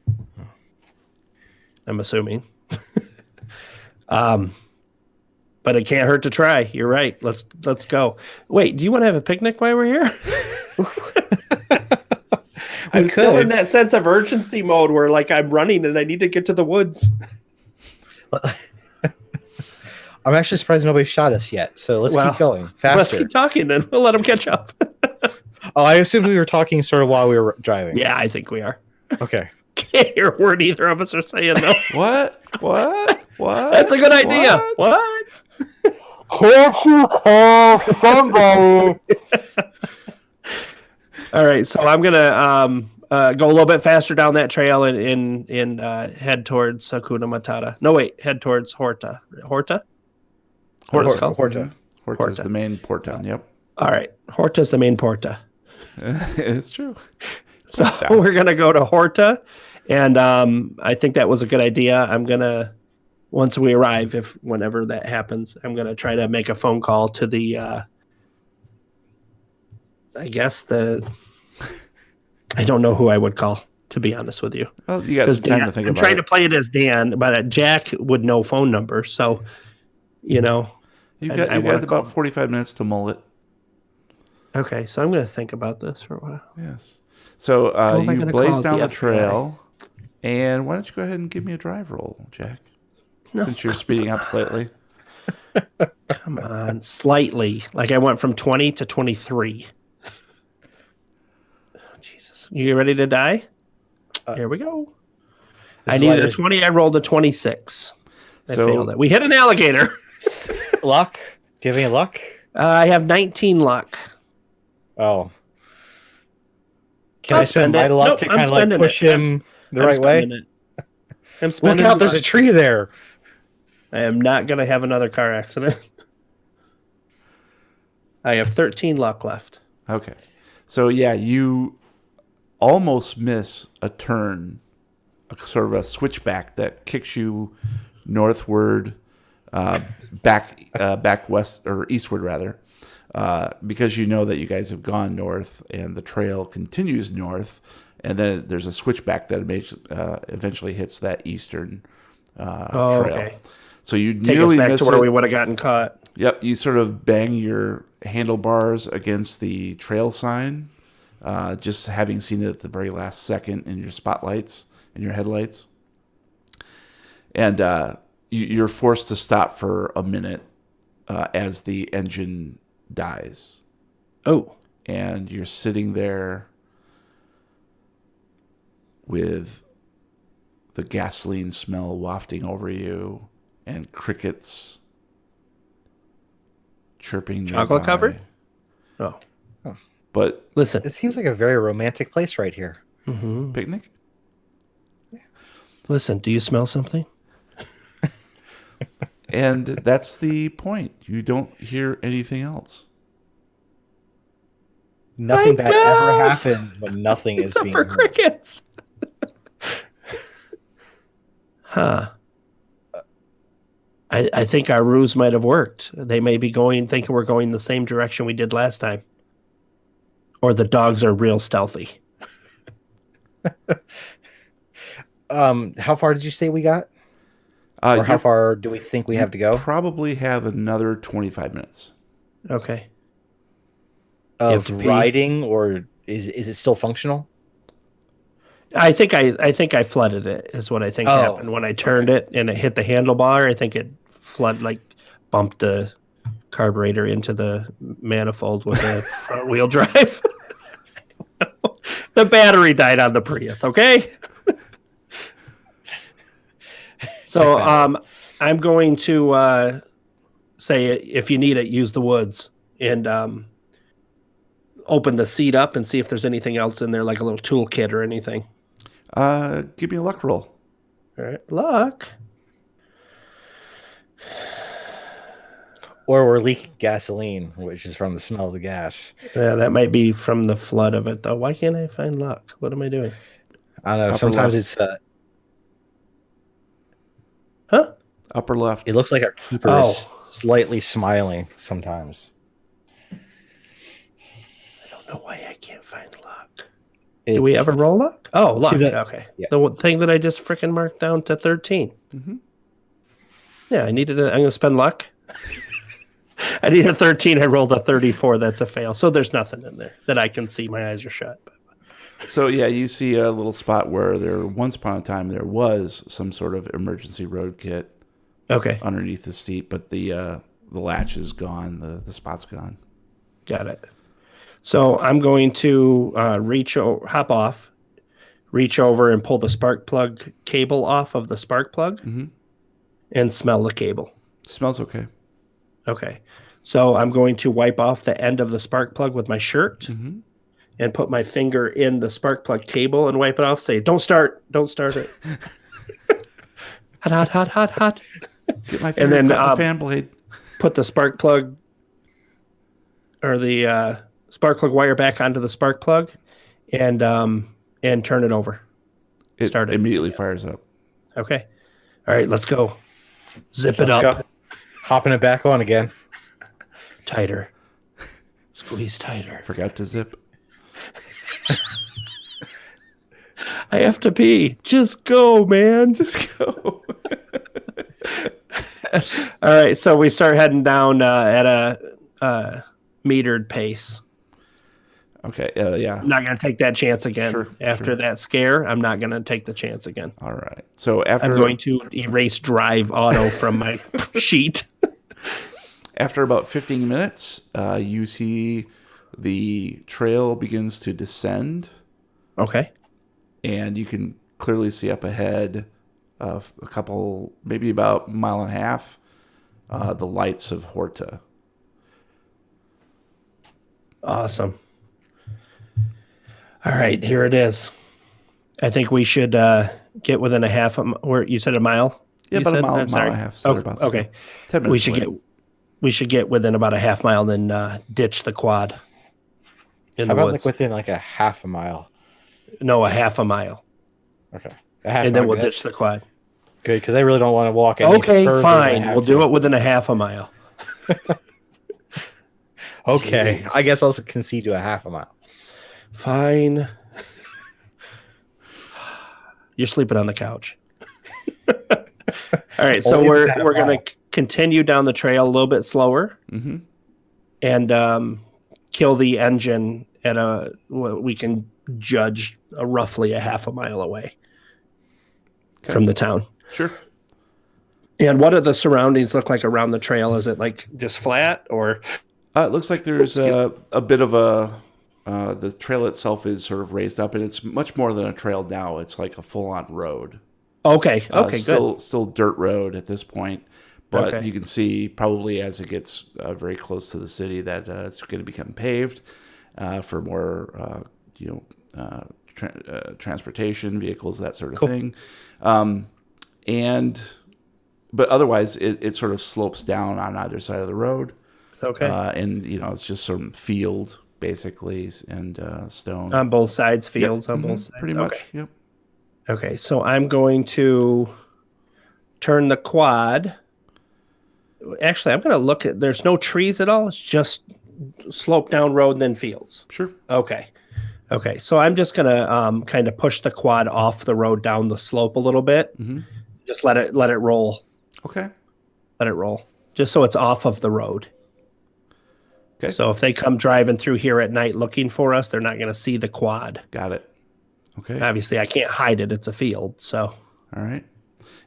I'm assuming. But it can't hurt to try. You're right. Let's go. Wait, do you want to have a picnic while we're here? I'm still in that sense of urgency mode where like I'm running and I need to get to the woods. I'm actually surprised nobody shot us yet. So let's keep going faster. Let's keep talking then. We'll let them catch up. Oh, I assumed we were talking sort of while we were driving. Yeah, I think we are. Okay. Can't hear a word either of us are saying though. What? That's a good idea. What? Can't you call somebody? All right, so I'm gonna go a little bit faster down that trail and head towards Hakuna Matata. No, wait, head towards Horta. Horta. Horta is the main port town. Yep. All right, Horta's the main porta. It's true. So we're gonna go to Horta, and I think that was a good idea. I'm gonna once we arrive, whenever that happens, I'm gonna try to make a phone call to the. I guess I don't know who I would call, to be honest with you. Well, you got some time to think about it. I'm trying to play it as Dan, but Jack would know phone number, so you know. You got about 45 minutes to mull it. Okay, so I'm going to think about this for a while. Yes. So you blaze down the FBI? trail, and why don't you go ahead and give me a drive roll, Jack? No. Since you're speeding up slightly. Come on, slightly. Like I went from 20 to 23. Oh, Jesus. You ready to die? Here we go. I needed a 20. I rolled a 26. I failed it. We hit an alligator. Luck? Do you have any luck? I have 19 luck. Oh. Can I spend my luck to kind of like push him the right way? Look out, there's a tree there. I am not going to have another car accident. I have 13 luck left. Okay. So, yeah, you almost miss a turn, sort of a switchback that kicks you northward, back west, or eastward, rather, because you know that you guys have gone north and the trail continues north, and then there's a switchback that eventually hits that eastern trail. Okay. So you nearly miss to where we would have gotten caught. Yep, you sort of bang your handlebars against the trail sign, just having seen it at the very last second in your spotlights and your headlights. And you're forced to stop for a minute as the engine dies. Oh. And you're sitting there with the gasoline smell wafting over you and crickets chirping nearby. Chocolate covered? Oh. But listen, it seems like a very romantic place right here. Mm-hmm. Picnic? Yeah. Listen, do you smell something? And that's the point. You don't hear anything else. Nothing bad ever happens when nothing is being for crickets. Huh. I think our ruse might have worked. They may be thinking we're going the same direction we did last time. Or the dogs are real stealthy. How far did you say we got? Or how far do we think we have to go? Probably have another 25 minutes. Okay. Of riding, or is it still functional? I think I flooded it is what I think happened when I turned it and it hit the handlebar. I think it bumped the carburetor into the manifold with a front wheel drive. The battery died on the Prius. Okay. So I'm going to say if you need it, use the woods and open the seat up and see if there's anything else in there, like a little toolkit or anything. Give me a luck roll. All right, luck. Or we're leaking gasoline, which is from the smell of the gas. Yeah, that might be from the flood of it, though. Why can't I find luck? What am I doing? I don't know. Upper Sometimes left. it's Huh? Upper left. it looks like our keeper is slightly smiling sometimes. I don't know why I can't find luck. It's, Do we ever roll luck? Oh, luck. Okay. Yeah. The thing that I just freaking marked down to 13. Mm-hmm. Yeah, I'm going to spend luck. I need a 13. I rolled a 34. That's a fail. So there's nothing in there that I can see. My eyes are shut. So yeah, you see a little spot where once upon a time there was some sort of emergency road kit Okay. underneath the seat, but the latch is gone. The spot's gone. Got it. So I'm going to hop off, reach over and pull the spark plug cable off of the spark plug and smell the cable. Smells okay. Okay. So I'm going to wipe off the end of the spark plug with my shirt and put my finger in the spark plug cable and wipe it off. Say, don't start it. Hot, hot, hot, hot, hot. Get my finger and then the fan blade. Put the spark plug or the spark plug wire back onto the spark plug and turn it over. It Start it. immediately fires up. Okay. All right, let's go. Zip it up. Go. Hopping it back on again. Tighter. Squeeze tighter. Forgot to zip. I have to pee. Just go, man. Just go. All right, so we start heading down at a metered pace. Okay, yeah. I'm not going to take that chance again. Sure, After that scare, I'm not going to take the chance again. All right. So after I'm going to erase drive auto from my sheet. After about 15 minutes, you see the trail begins to descend. Okay. And you can clearly see up ahead a couple, maybe about a mile and a half, the lights of Horta. Awesome. All right, here it is. I think we should get within a half. Where you said a mile? Yeah, about said? a mile, I'm sorry. and a half. Okay. 10 minutes. We should get within about a half mile, then ditch the quad. How about like within like a half a mile? No, a half a mile. Okay. And then we'll ditch the quad. Good, because I really don't want to walk any further. Fine. We'll do it within a half a mile. Okay. Jeez. I guess I'll concede to a half a mile. Fine. You're sleeping on the couch. All right, so we're going to continue down the trail a little bit slower and kill the engine at what we can judge roughly a half a mile away from the town. Sure. And what do the surroundings look like around the trail? Is it like just flat or? It looks like there's a bit of the trail itself is sort of raised up, and it's much more than a trail now. It's like a full-on road. Okay, good. Still dirt road at this point, but you can see probably as it gets very close to the city that it's going to become paved for more, transportation, vehicles, that sort of thing. But otherwise, it sort of slopes down on either side of the road. Okay. And it's just some field basically and stone on both sides. Fields on both sides. Pretty much. Yep. Okay, so I'm going to turn the quad. Actually, I'm going to look at. There's no trees at all. It's just slope down road and then fields. Sure. Okay. So I'm just going to kind of push the quad off the road down the slope a little bit. Just let it roll. Okay. Let it roll. Just so it's off of the road. Okay. So if they come driving through here at night looking for us, they're not going to see the quad. Got it. Okay. Obviously, I can't hide it. It's a field. So. All right.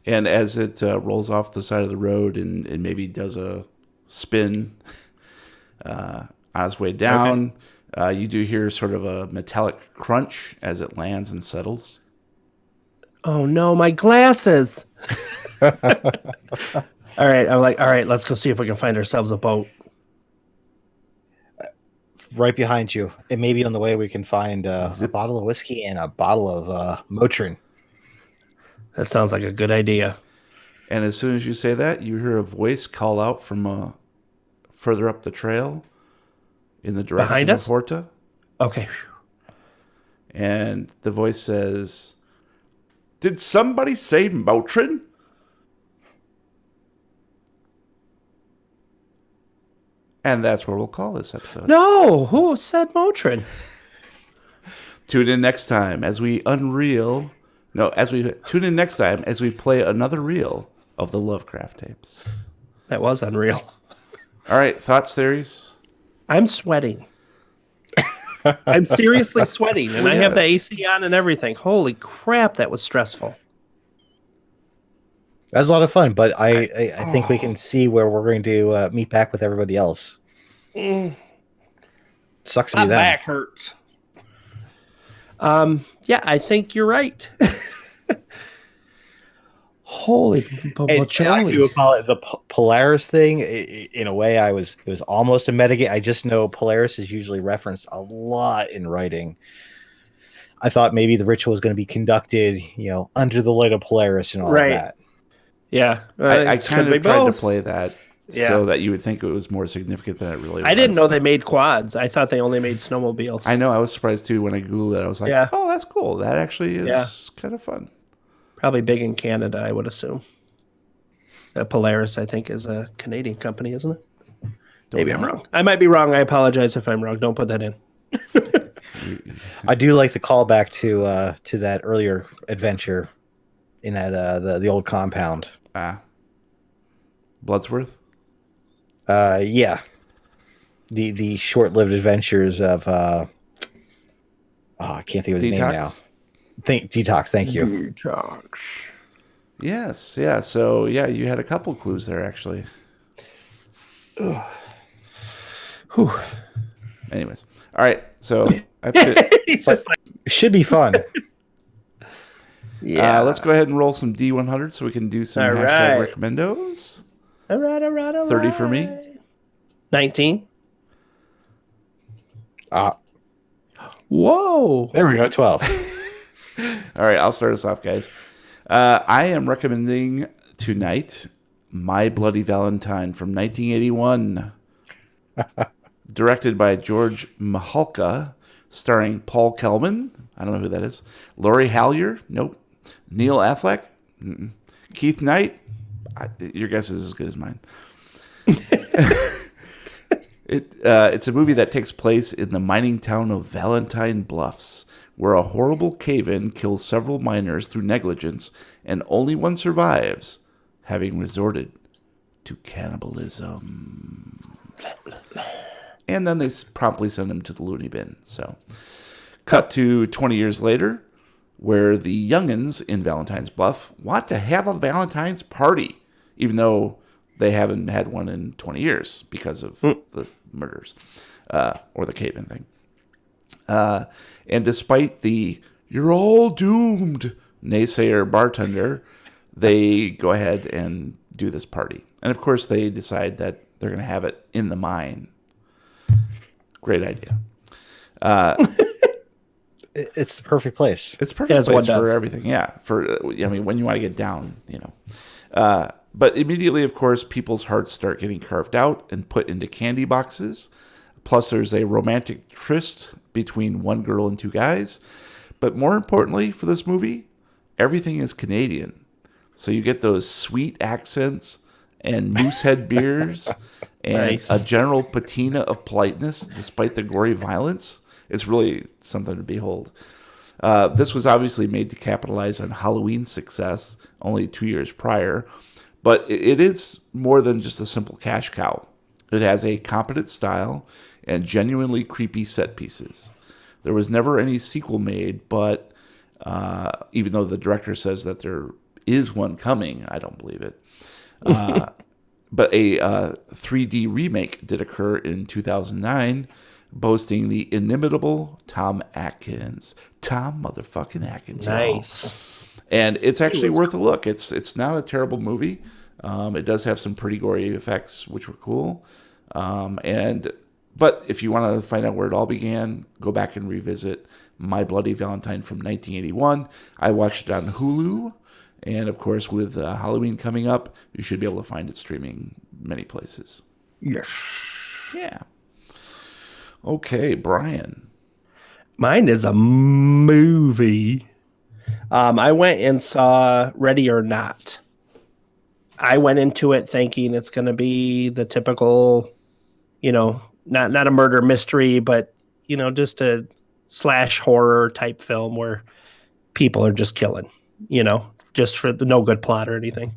And as it rolls off the side of the road and maybe does a spin on its way down, you do hear sort of a metallic crunch as it lands and settles. Oh, no, my glasses. All right. I'm like, all right, let's go see if we can find ourselves a boat. Right behind you. And maybe on the way we can find a bottle of whiskey and a bottle of Motrin. That sounds like a good idea. And as soon as you say that, you hear a voice call out from further up the trail in the direction Behind of us? Horta. Okay. And the voice says, "Did somebody say Motrin?" And that's where we'll call this episode. No, who said Motrin? Tune in next time as we tune in next time as we play another reel of the Lovecraft tapes. That was unreal. All right, thoughts, theories? I'm sweating. I'm seriously sweating, and Well, I have the yes. AC on and everything. Holy crap, that was stressful. That was a lot of fun, but I think we can see where we're going to meet back with everybody else. Sucks to be My them. back hurts. Yeah, I think you're right. Holy And I Charlie. do apologize. The Polaris thing, in a way, it was almost a metagame. I just know Polaris is usually referenced a lot in writing. I thought maybe the ritual was going to be conducted, under the light of Polaris and all of that. Yeah. I it kind could be of tried to both. play that so that you would think it was more significant than it really was. I didn't know they made quads. I thought they only made snowmobiles. I know. I was surprised too when I Googled it. I was like, oh, that's cool. That actually is kind of fun. Probably big in Canada, I would assume. Polaris, I think, is a Canadian company, isn't it? Maybe I'm wrong. I might be wrong. I apologize if I'm wrong. Don't put that in. I do like the callback to that earlier adventure in that the old compound. Bloodsworth? Yeah. The short-lived adventures of I can't think of his name now. Detox, thank you. Detox. Yes, yeah. So you had a couple clues there actually. Whew. Anyways. All right. So that's it. He's just like, It should be fun. Let's go ahead and roll some D100 so we can do some All hashtag right. recommendos. all right. 30 for me. 19. Whoa. There we go, 12. All right, I'll start us off, guys. I am recommending tonight My Bloody Valentine from 1981. Directed by George Mihalka, starring Paul Kelman. I don't know who that is. Laurie Hallier. Nope. Neil Affleck. Mm-mm. Keith Knight. Your guess is as good as mine. It's a movie that takes place in the mining town of Valentine Bluffs, where a horrible cave-in kills several miners through negligence, and only one survives, having resorted to cannibalism. And then they promptly send him to the loony bin. So, cut to 20 years later, where the youngins in Valentine's Bluff want to have a Valentine's party, even though they haven't had one in 20 years because of the murders or the cave-in thing. And despite the "you're all doomed" naysayer bartender, they go ahead and do this party. And of course, they decide that they're going to have it in the mine. Great idea. It's the perfect place. It's perfect place for everything. Yeah. When you want to get down, But immediately, of course, people's hearts start getting carved out and put into candy boxes. Plus, there's a romantic tryst between one girl and two guys. But more importantly for this movie, everything is Canadian. So you get those sweet accents and moosehead beers and a general patina of politeness despite the gory violence. It's really something to behold. This was obviously made to capitalize on Halloween's success only 2 years prior. But it is more than just a simple cash cow. It has a competent style and genuinely creepy set pieces. There was never any sequel made, but even though the director says that there is one coming, I don't believe it. But a 3D remake did occur in 2009, boasting the inimitable Tom Atkins. Tom motherfucking Atkins. Nice. Y'all. And it's actually worth a look. It's not a terrible movie. It does have some pretty gory effects, which were cool. But if you want to find out where it all began, go back and revisit My Bloody Valentine from 1981. I watched it on Hulu, And of course, with Halloween coming up, you should be able to find it streaming many places. Yes. Yeah. Okay, Brian. Mine is a movie. I went and saw Ready or Not. I went into it thinking it's going to be the typical, not a murder mystery, but just a slash horror type film where people are just killing, just for the no good plot or anything.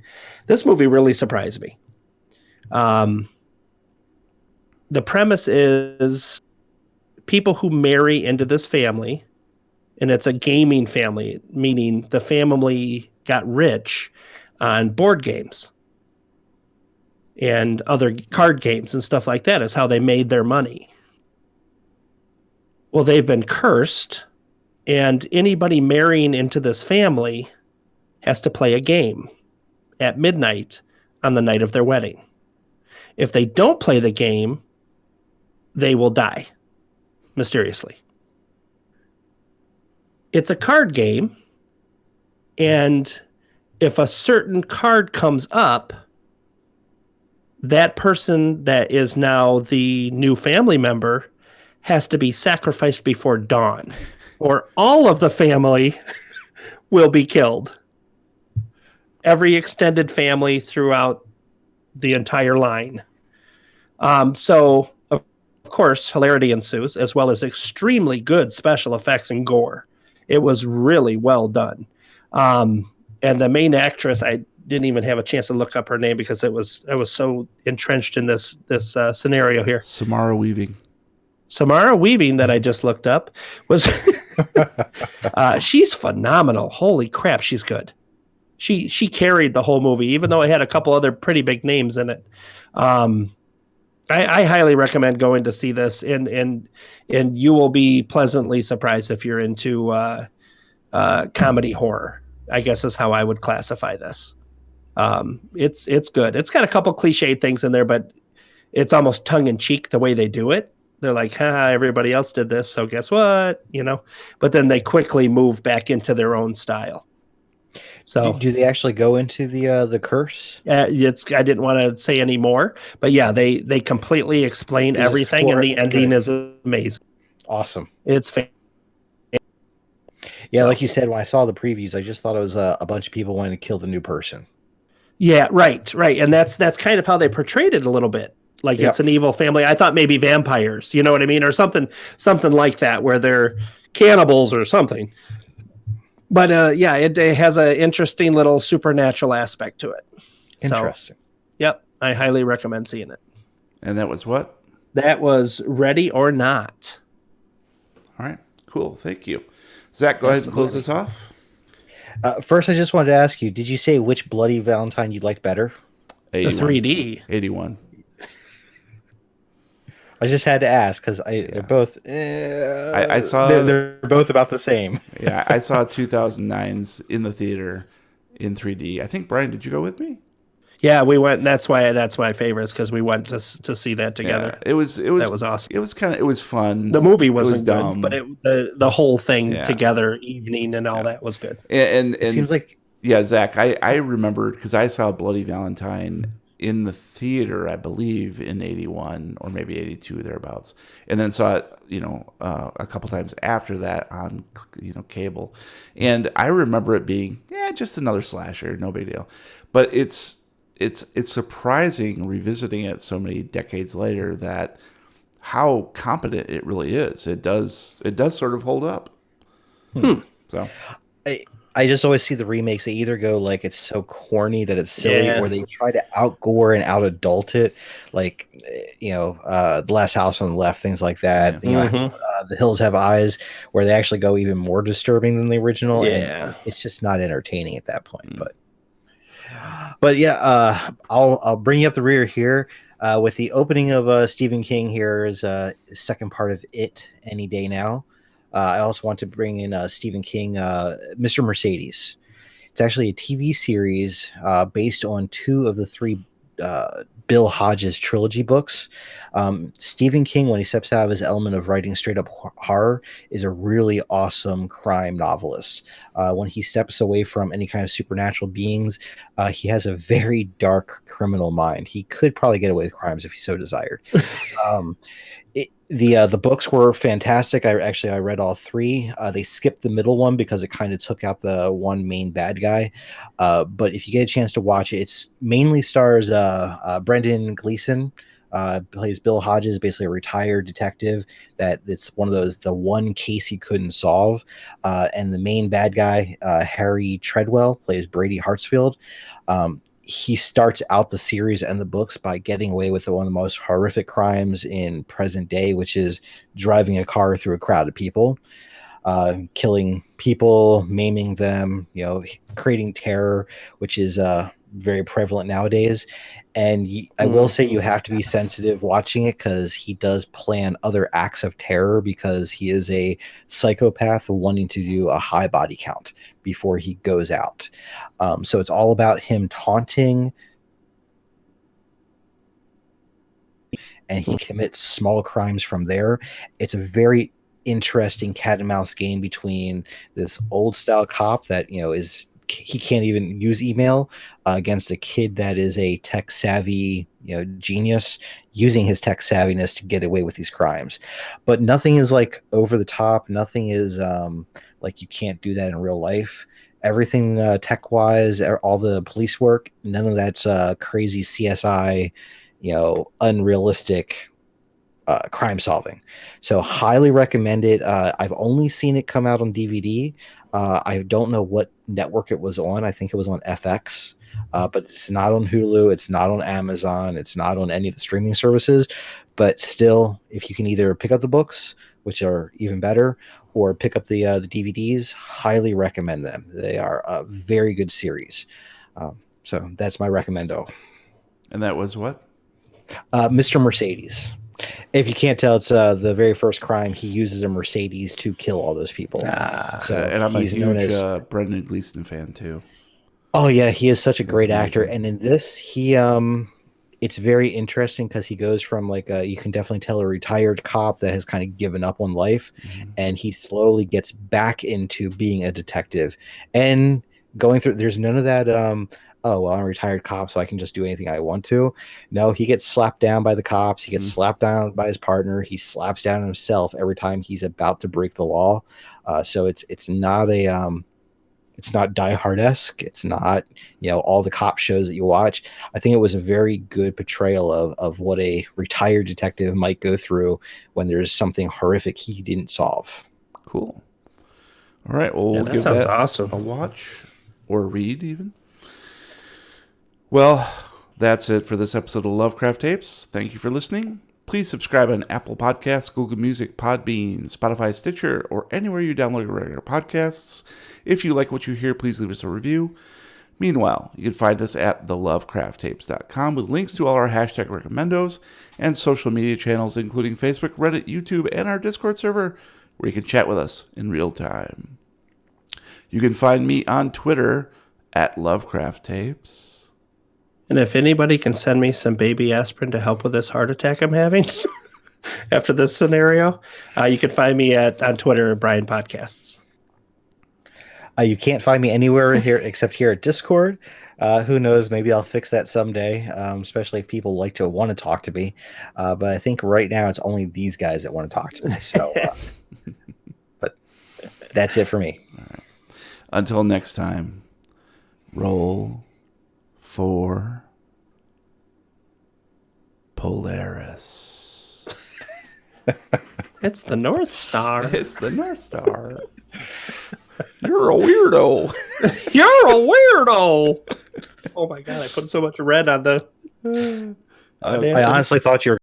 This movie really surprised me. The premise is people who marry into this family, and it's a gaming family, meaning the family got rich on board games and other card games and stuff like that is how they made their money. Well, they've been cursed, and anybody marrying into this family has to play a game at midnight on the night of their wedding. If they don't play the game, they will die mysteriously. It's a card game, and if a certain card comes up, that person that is now the new family member has to be sacrificed before dawn, or all of the family will be killed. Every extended family throughout the entire line. So, of course, hilarity ensues, as well as extremely good special effects and gore. It was really well done. And the main actress, I didn't even have a chance to look up her name because I was so entrenched in this scenario here. Samara Weaving. Samara Weaving, that I just looked up, was she's phenomenal. Holy crap, she's good. She carried the whole movie, even though it had a couple other pretty big names in it. I highly recommend going to see this, and you will be pleasantly surprised if you're into comedy horror, I guess is how I would classify this. It's good. It's got a couple cliched things in there, but it's almost tongue in cheek the way they do it. They're like, everybody else did this, so guess what? But then they quickly move back into their own style. So do they actually go into the curse? I didn't want to say any more, but yeah, they completely explain everything, and the ending is amazing. Awesome. It's fantastic. Yeah, like you said, when I saw the previews, I just thought it was a bunch of people wanting to kill the new person. Yeah, right, and that's kind of how they portrayed it a little bit. Like It's an evil family. I thought maybe vampires, you know what I mean, or something like that, where they're cannibals or something. But it has an interesting little supernatural aspect to it. Interesting. So, yep, I highly recommend seeing it. And that was what? That was Ready or Not. All right, cool. Thank you. Zach, go ahead and close this off. First, I just wanted to ask you, did you say which Bloody Valentine you liked better? 81. The 3D. 81. I just had to ask because they're both. I saw they're both about the same. Yeah, I saw 2009's in the theater in 3D. I think, Brian, did you go with me? Yeah, we went. That's my favorites, because we went to see that together. Yeah, it was that was awesome. It was fun. The movie wasn't dumb, good, but the whole thing together, evening and all that was good. And it seems like Zach, I remembered because I saw Bloody Valentine in the theater, I believe, in 81 or maybe 82 thereabouts, and then saw it, a couple times after that on, cable, and I remember it being just another slasher, no big deal, but it's surprising revisiting it so many decades later that how competent it really is. It does sort of hold up. So. I just always see the remakes. They either go like it's so corny that it's silly, or they try to out-gore and out-adult it, like The Last House on the Left, things like that. The Hills Have Eyes, where they actually go even more disturbing than the original. Yeah, and it's just not entertaining at that point. But yeah, I'll bring you up the rear here with the opening of Stephen King. Here is second part of It, Any Day Now. I also want to bring in Stephen King, Mr. Mercedes. It's actually a TV series based on two of the three Bill Hodges trilogy books. Stephen King, when he steps out of his element of writing straight up horror, is a really awesome crime novelist. When he steps away from any kind of supernatural beings, he has a very dark criminal mind. He could probably get away with crimes if he so desired. The books were fantastic. I read all three. They skipped the middle one because it kind of took out the one main bad guy. But if you get a chance to watch it, it's mainly stars Brendan Gleeson. Plays Bill Hodges, basically a retired detective. It's one of the one case he couldn't solve. And the main bad guy, Harry Treadwell, plays Brady Hartsfield. He starts out the series and the books by getting away with one of the most horrific crimes in present day, which is driving a car through a crowd of people, killing people, maiming them, creating terror, which is very prevalent nowadays. And I will say you have to be sensitive watching it because he does plan other acts of terror because he is a psychopath wanting to do a high body count before he goes out. So it's all about him taunting, and he commits small crimes from there. It's a very interesting cat and mouse game between this old style cop that he can't even use email against a kid that is a tech savvy genius using his tech savviness to get away with these crimes. But nothing is like over the top. Nothing is like you can't do that in real life. Everything tech wise, all the police work, none of that's crazy CSI unrealistic crime solving. So highly recommend it. I've only seen it come out on DVD. I don't know what network it was on. I think it was on FX, but it's not on Hulu. It's not on Amazon. It's not on any of the streaming services. But still, if you can either pick up the books, which are even better, or pick up the DVDs, highly recommend them. They are a very good series. So that's my recommendo. And that was what? Mr. Mercedes. If you can't tell, it's the very first crime. He uses a Mercedes to kill all those people. And I'm a huge Brendan Gleeson fan too. Oh yeah, he is such a great actor. And in this, he it's very interesting because he goes from you can definitely tell a retired cop that has kind of given up on life, and he slowly gets back into being a detective and going through. There's none of that. Oh, well, I'm a retired cop, so I can just do anything I want to. No, he gets slapped down by the cops. He gets slapped down by his partner. He slaps down himself every time he's about to break the law. So it's not it's not Die Hard-esque. It's not, all the cop shows that you watch. I think it was a very good portrayal of what a retired detective might go through when there's something horrific he didn't solve. Cool. All right. Well, we'll give sounds that awesome. a watch or a read even. Well, that's it for this episode of Lovecraft Tapes. Thank you for listening. Please subscribe on Apple Podcasts, Google Music, Podbean, Spotify, Stitcher, or anywhere you download your regular podcasts. If you like what you hear, please leave us a review. Meanwhile, you can find us at thelovecrafttapes.com with links to all our hashtag recommendos and social media channels, including Facebook, Reddit, YouTube, and our Discord server, where you can chat with us in real time. You can find me on Twitter at Lovecraft Tapes. And if anybody can send me some baby aspirin to help with this heart attack I'm having after this scenario, you can find me on Twitter at Brian Podcasts. You can't find me anywhere here except here at Discord. Who knows? Maybe I'll fix that someday, especially if people want to talk to me. But I think right now it's only these guys that want to talk to me. So, but that's it for me. All right. Until next time, roll for Polaris. It's the North Star. It's the North Star. You're a weirdo. You're a weirdo. Oh my God, I put so much red on the. I honestly thought you were